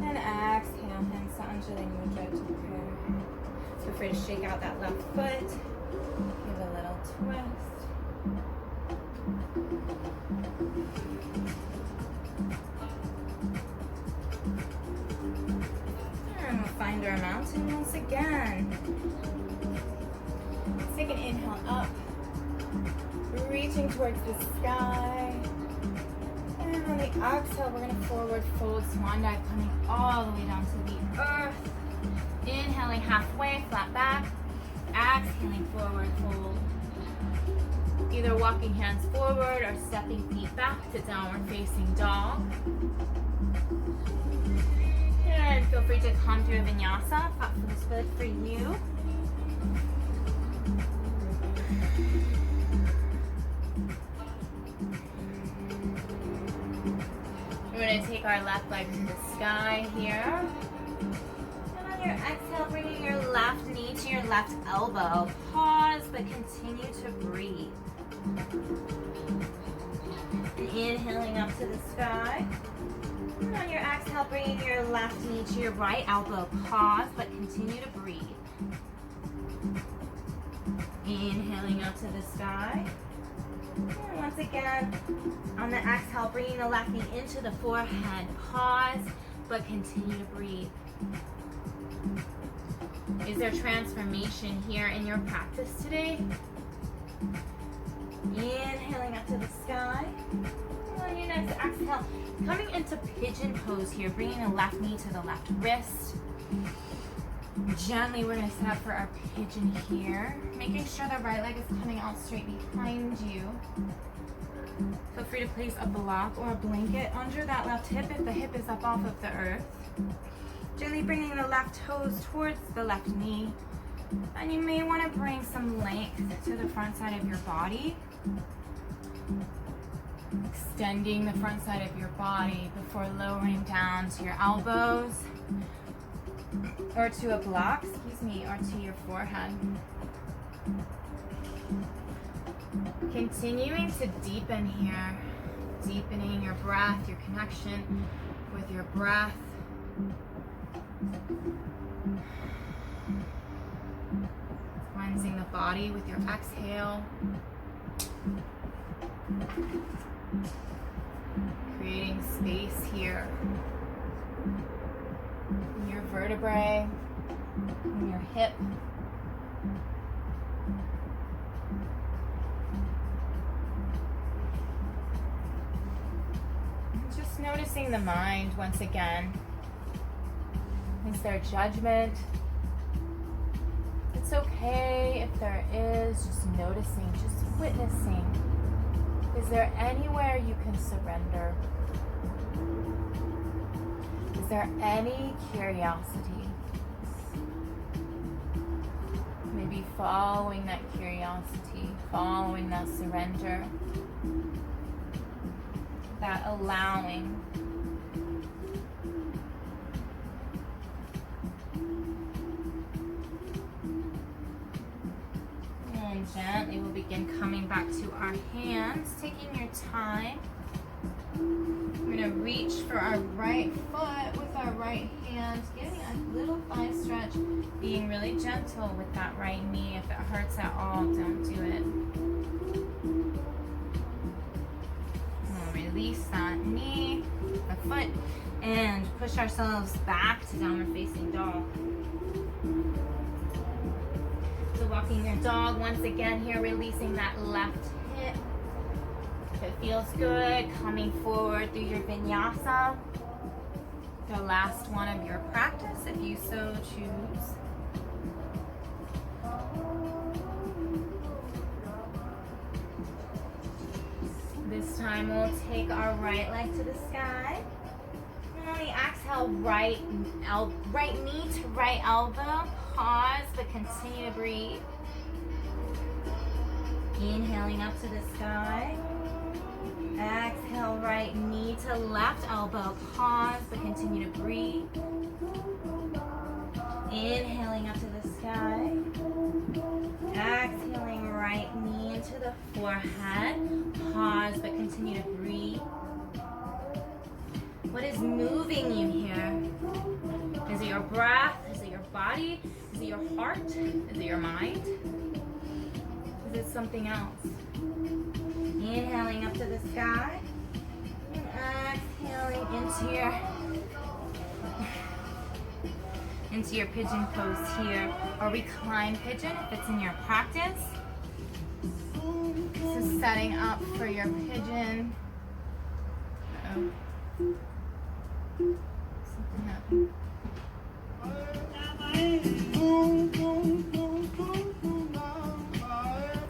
And exhale, hands to Anjali Mudra to prayer. Feel free to shake out that left foot. Give a little twist. And we'll find our mountain once again. Let's take an inhale up. Reaching towards the sky. And on the exhale, we're going to forward fold, swan dive, coming all the way down to the earth. Inhaling halfway, flat back. Exhaling, forward fold. Either walking hands forward or stepping feet back to downward facing dog. And feel free to come through Vinyasa if that feels good for you. We're going to take our left leg to the sky here. And on your exhale, bringing your left knee to your left elbow. Pause, but continue to breathe. And inhaling up to the sky. And on your exhale, bringing your left knee to your right elbow. Pause, but continue to breathe. Inhaling up to the sky. And once again, on the exhale, bringing the left knee into the forehead. Pause, but continue to breathe. Is there transformation here in your practice today? Inhaling up to the sky. On your next exhale, coming into pigeon pose here, bringing the left knee to the left wrist. Gently, we're going to set up for our pigeon here, making sure the right leg is coming out straight behind you. Feel free to place a block or a blanket under that left hip if the hip is up off of the earth. Gently bringing the left toes towards the left knee. And you may want to bring some length to the front side of your body. Extending the front side of your body before lowering down to your elbows or to a block, or to your forehead. Continuing to deepen here, deepening your breath, your connection with your breath. Cleansing the body with your exhale. Creating space here in your vertebrae, in your hip. Just noticing the mind once again. Is there judgment? It's okay if there is, just noticing, just witnessing. Is there anywhere you can surrender? Is there any curiosity? Maybe following that curiosity, following that surrender, that allowing. And gently we'll begin coming back to our hands, taking your time. We're going to reach for our right foot with our right hand, getting a little thigh stretch, being really gentle with that right knee. If it hurts at all, don't do it. We'll release that knee, the foot, and push ourselves back to downward facing dog. So walking your dog once again here, releasing that left hip. If it feels good, coming forward through your vinyasa. The last one of your practice, if you so choose. This time we'll take our right leg to the sky. And on the exhale, right knee to right elbow. Pause, but continue to breathe. Inhaling up to the sky. Exhale, right knee to left elbow. Pause, but continue to breathe. Inhaling up to the sky. Exhaling, right knee into the forehead. Pause, but continue to breathe. What is moving you here? Is it your breath? Is it your body? Is it your heart? Is it your mind? Is it something else? Inhaling up to the sky. And exhaling into your pigeon pose here. Or recline pigeon if it's in your practice. So setting up for your pigeon. Something happened.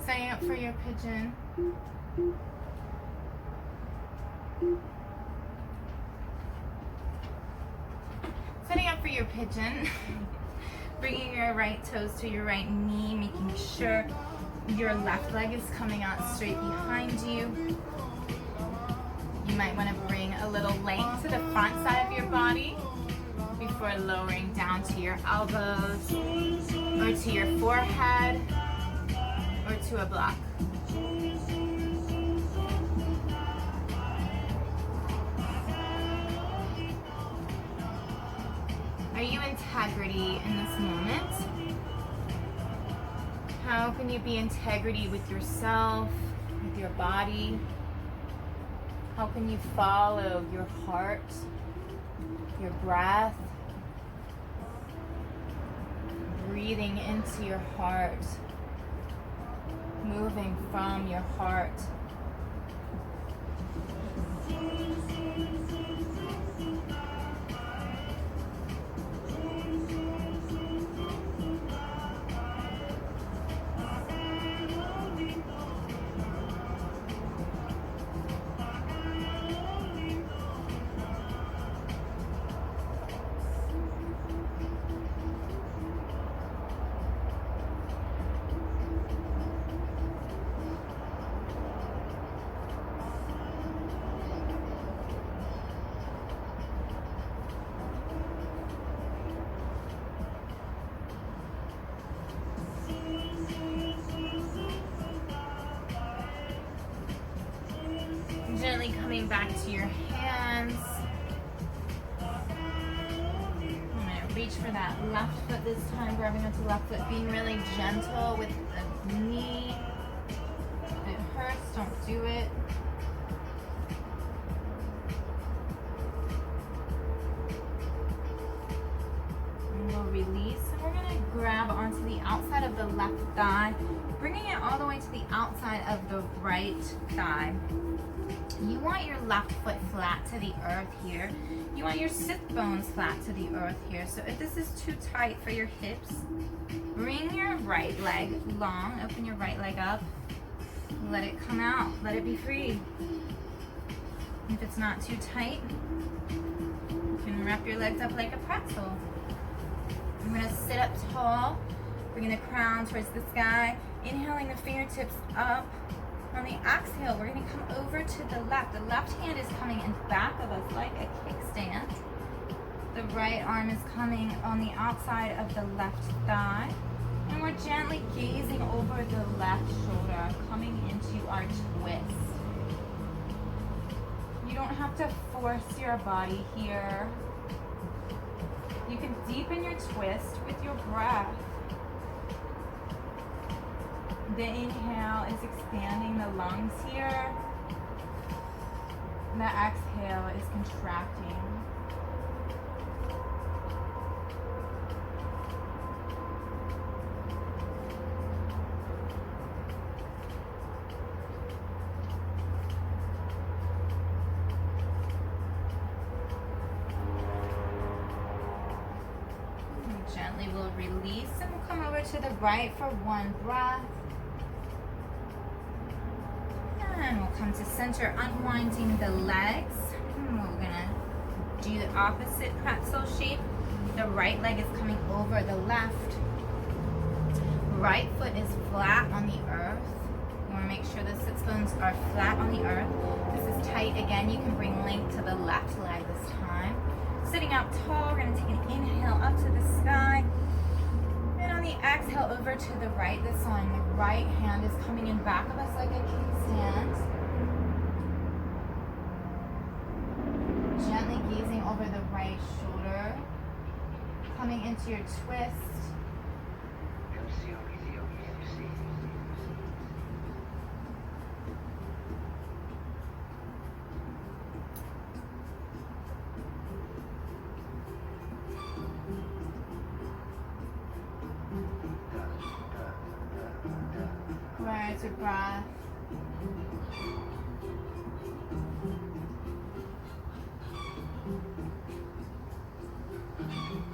Setting up for your pigeon. Setting up for your pigeon. Bringing your right toes to your right knee, making sure your left leg is coming out straight behind you. You might want to bring a little length to the front side of your body before lowering down to your elbows or to your forehead or to a block. Are you integrity in this moment? How can you be integrity with yourself, with your body? How can you follow your heart, your breath? breathing into your heart, moving from your heart. Gently coming back to your hands. I'm gonna reach for that left foot this time, grabbing onto the left foot, being really gentle with the knee. If it hurts, don't do it. And we'll release, and we're gonna grab onto the outside of the left thigh, bringing it all the way to the outside of the right thigh. You want your left foot flat to the earth here. You want your sit bones flat to the earth here. So if this is too tight for your hips, bring your right leg long, open your right leg up, let it come out, let it be free. If it's not too tight, you can wrap your legs up like a pretzel. I'm gonna sit up tall, bringing the crown towards the sky, inhaling the fingertips up. On the exhale, we're going to come over to the left. The left hand is coming in back of us like a kickstand. The right arm is coming on the outside of the left thigh. And we're gently gazing over the left shoulder, coming into our twist. You don't have to force your body here. You can deepen your twist with your breath. The inhale is expanding the lungs here. The exhale is contracting. And gently we'll release and we'll come over to the right for one breath. And we'll come to center, unwinding the legs. And we're gonna do the opposite pretzel shape. The right leg is coming over the left. Right foot is flat on the earth. You wanna make sure the sits bones are flat on the earth. This is tight. Again, you can bring length to the left leg this time. Sitting up tall, we're gonna take an inhale up to the sky. And on the exhale, over to the right. This one, the right hand is coming in back of us like a kickstand. Gently gazing over the right shoulder. Coming into your twist. Where's your breath?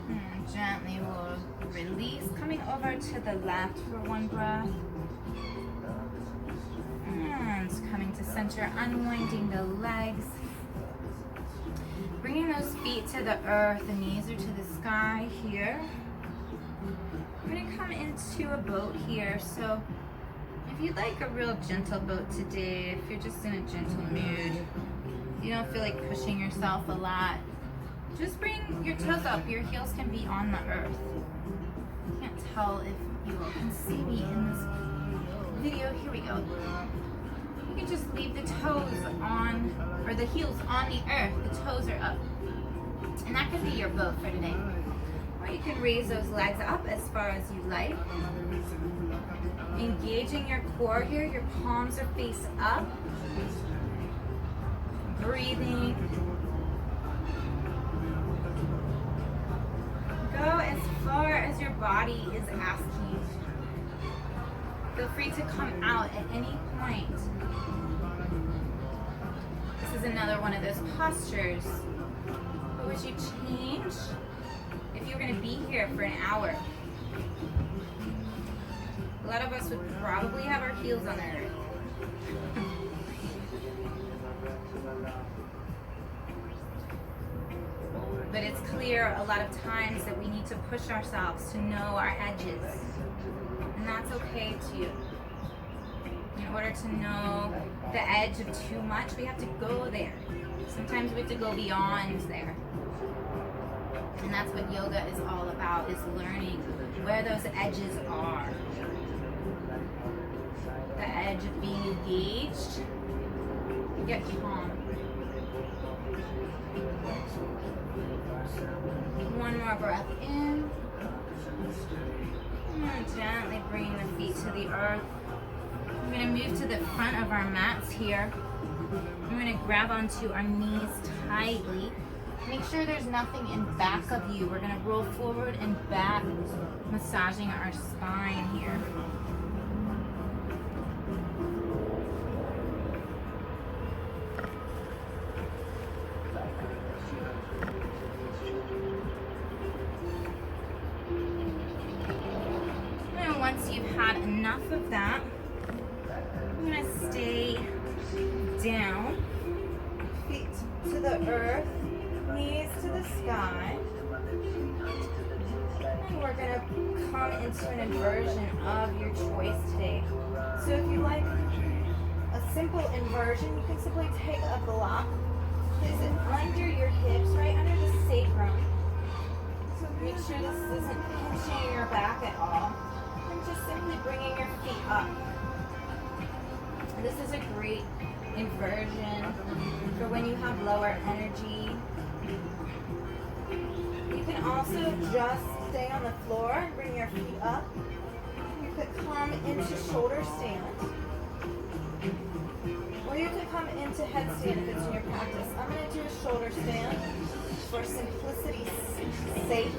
And gently we'll release, coming over to the left for one breath. And coming to center, unwinding the legs. Bringing those feet to the earth, the knees are to the sky here. I'm going to come into a boat here. So if you'd like a real gentle boat today, if you're just in a gentle mood, you don't feel like pushing yourself a lot, just bring your toes up. Your heels can be on the earth. I can't tell if you all can see me in this video. Here we go. You can just leave the toes on, or the heels on the earth. The toes are up. And that could be your boat for today. Or you can raise those legs up as far as you like. Engaging your core here, your palms are face up. Breathing. Go as far as your body is asking. Feel free to come out at any point. This is another one of those postures. What would you change if you were going to be here for an hour? A lot of us would probably have our heels on the earth. But it's clear a lot of times that we need to push ourselves to know our edges. And that's okay too. In order to know the edge of too much, we have to go there. Sometimes we have to go beyond there. And that's what yoga is all about, is learning where those edges are. The edge of being engaged. Get calm. One more breath in. And gently bring the feet to the earth. We're going to move to the front of our mats here. We're going to grab onto our knees tightly. Make sure there's nothing in back of you. We're going to roll forward and back, massaging our spine here. And once you've had enough of that, I'm going to stay down, feet to the earth, knees to the sky. And we're going to come into an inversion of your choice today. So if you like a simple inversion, you can simply take a block, place it under your hips, right under the sacrum. So make sure this isn't pinching your back at all. And just simply bringing your feet up. This is a great inversion for when you have lower energy. You can also just stay on the floor and bring your feet up. You could come into shoulder stand. Or you could come into headstand if it's in your practice. I'm going to do a shoulder stand for simplicity's sake.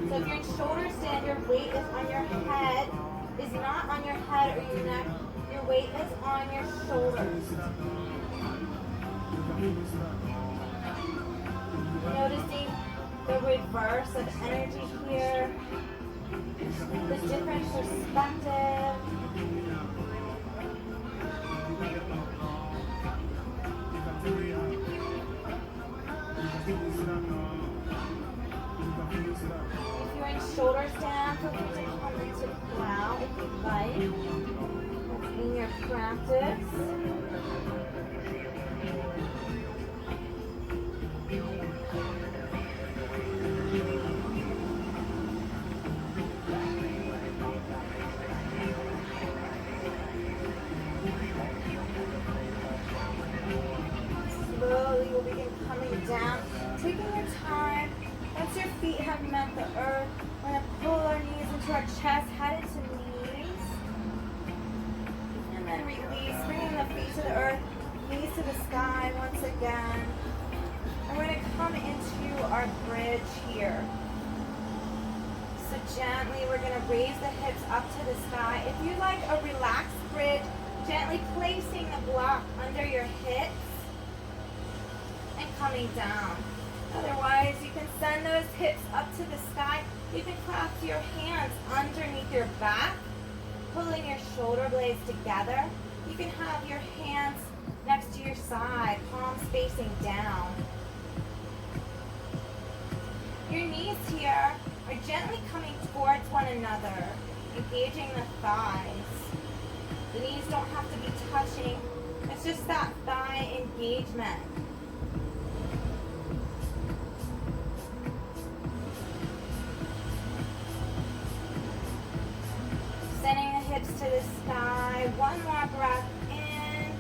So if you're in shoulder stand, your weight is on your head, is not on your head or your neck. Your weight is on your shoulders. Noticing the reverse of energy here, the different perspective. If you're in shoulder stand, feel free to come into plow if you'd like. In your practice. Slowly we'll begin coming down, taking your time. Once your feet have met the earth, we're going to pull our knees into our chest, head into knees. And then release, bringing the feet to the earth, knees to the sky once again. And we're going to come into our bridge here. So gently, we're going to raise the hips up to the sky. If you like a relaxed bridge, gently placing the block under your hips and coming down. Otherwise, you can send those hips up to the sky. You can clasp your hands underneath your back, pulling your shoulder blades together. You can have your hands next to your side, palms facing down. Your knees here are gently coming towards one another, engaging the thighs. The knees don't have to be touching. It's just that thigh engagement. Sending the hips to the sky. One more breath in.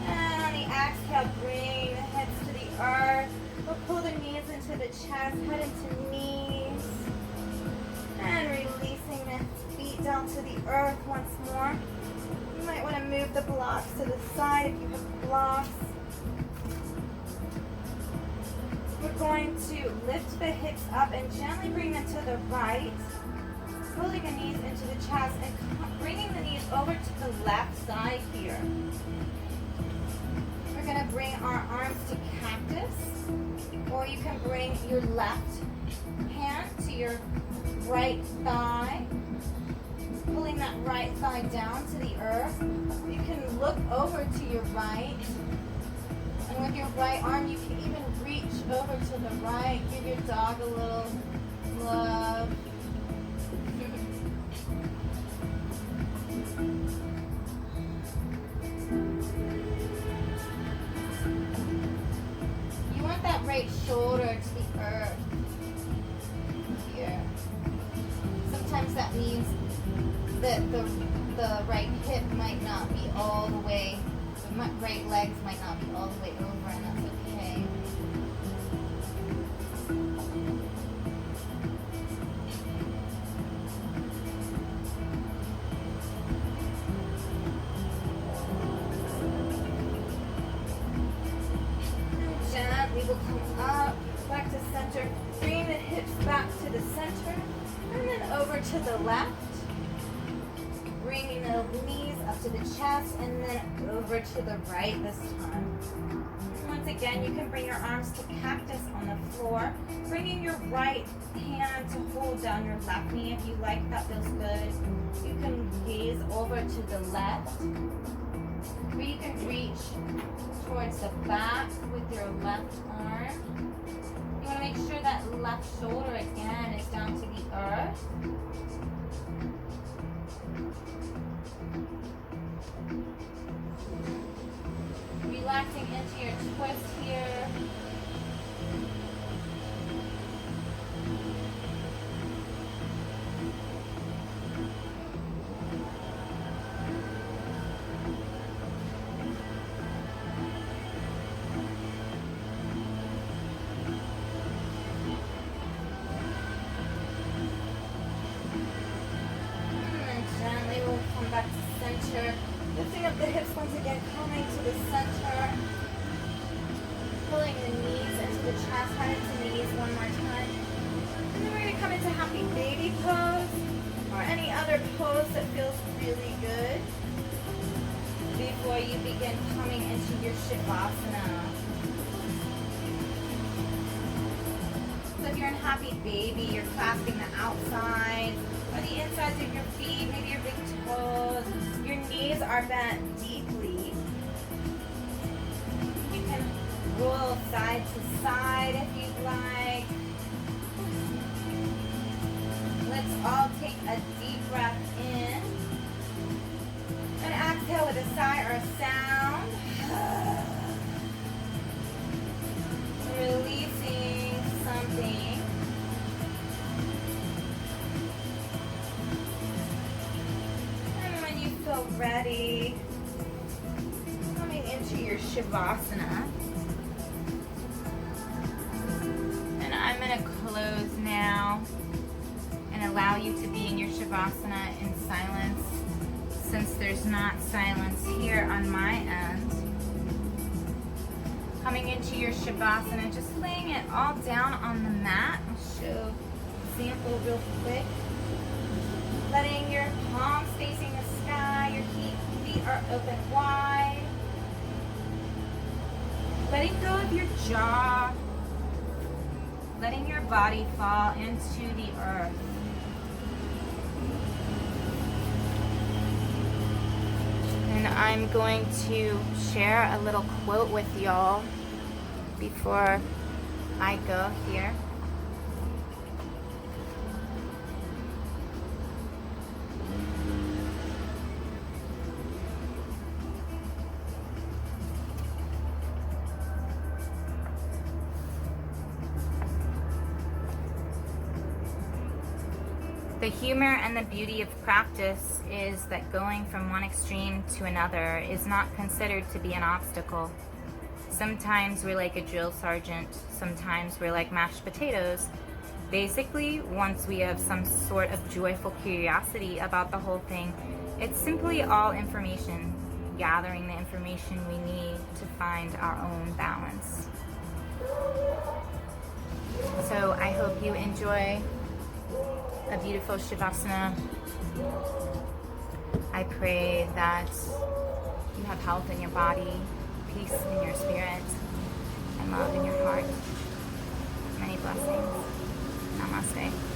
And on the exhale, bring the hips to the earth. We'll pull the knees into the chest, head into knees. And releasing the feet down to the earth once more. You might want to move the blocks to the side if you have blocks. We're going to lift the hips up and gently bring them to the right, pulling the knees into the chest and bringing the knees over to the left side here. We're going to bring our arms to cactus, or you can bring your left hand to your right thigh, pulling that right thigh down to the earth. You can look over to your right, and with your right arm you can even reach over to the right. Give your dog a little love. You want that right shoulder to the earth here. Sometimes that means that the right hip might not be all the way, the right legs might not be all the way over, and that's okay. And gently we'll come up, back to center, bring the hips back to the center, and then over to the left. Bringing the knees up to the chest and then over to the right this time. Once again, you can bring your arms to cactus on the floor, bringing your right hand to hold down your left knee if you like, that feels good. You can gaze over to the left, or you can reach towards the back with your left arm. You want to make sure that left shoulder again is down to the earth. Relaxing into your twist here. And then gently we'll come back to center. Lifting up the hips once again, coming to the center. Pulling the knees into the chest, head into knees one more time. And then we're going to come into happy baby pose, or any other pose that feels really good before you begin coming into your Shavasana. So if you're in happy baby, you're clasping the outsides or the insides of your feet, maybe your big toes. Your knees are bent deeply. You can roll side to side if you'd like. Let's all take a deep breath in. And exhale with a sigh or a sound. Releasing something. Feel ready, coming into your Shavasana. And I'm going to close now and allow you to be in your Shavasana in silence, since there's not silence here on my end. Coming into your Shavasana, just laying it all down on the mat. I'll show an example real quick. Letting your palms facing the sky, your feet are open wide. Letting go of your jaw. Letting your body fall into the earth. And I'm going to share a little quote with y'all before I go here. The humor and the beauty of practice is that going from one extreme to another is not considered to be an obstacle. Sometimes we're like a drill sergeant, sometimes we're like mashed potatoes. Basically, once we have some sort of joyful curiosity about the whole thing, it's simply all information, gathering the information we need to find our own balance. So I hope you enjoy a beautiful Shavasana. I pray that you have health in your body, peace in your spirit, and love in your heart. Many blessings. Namaste.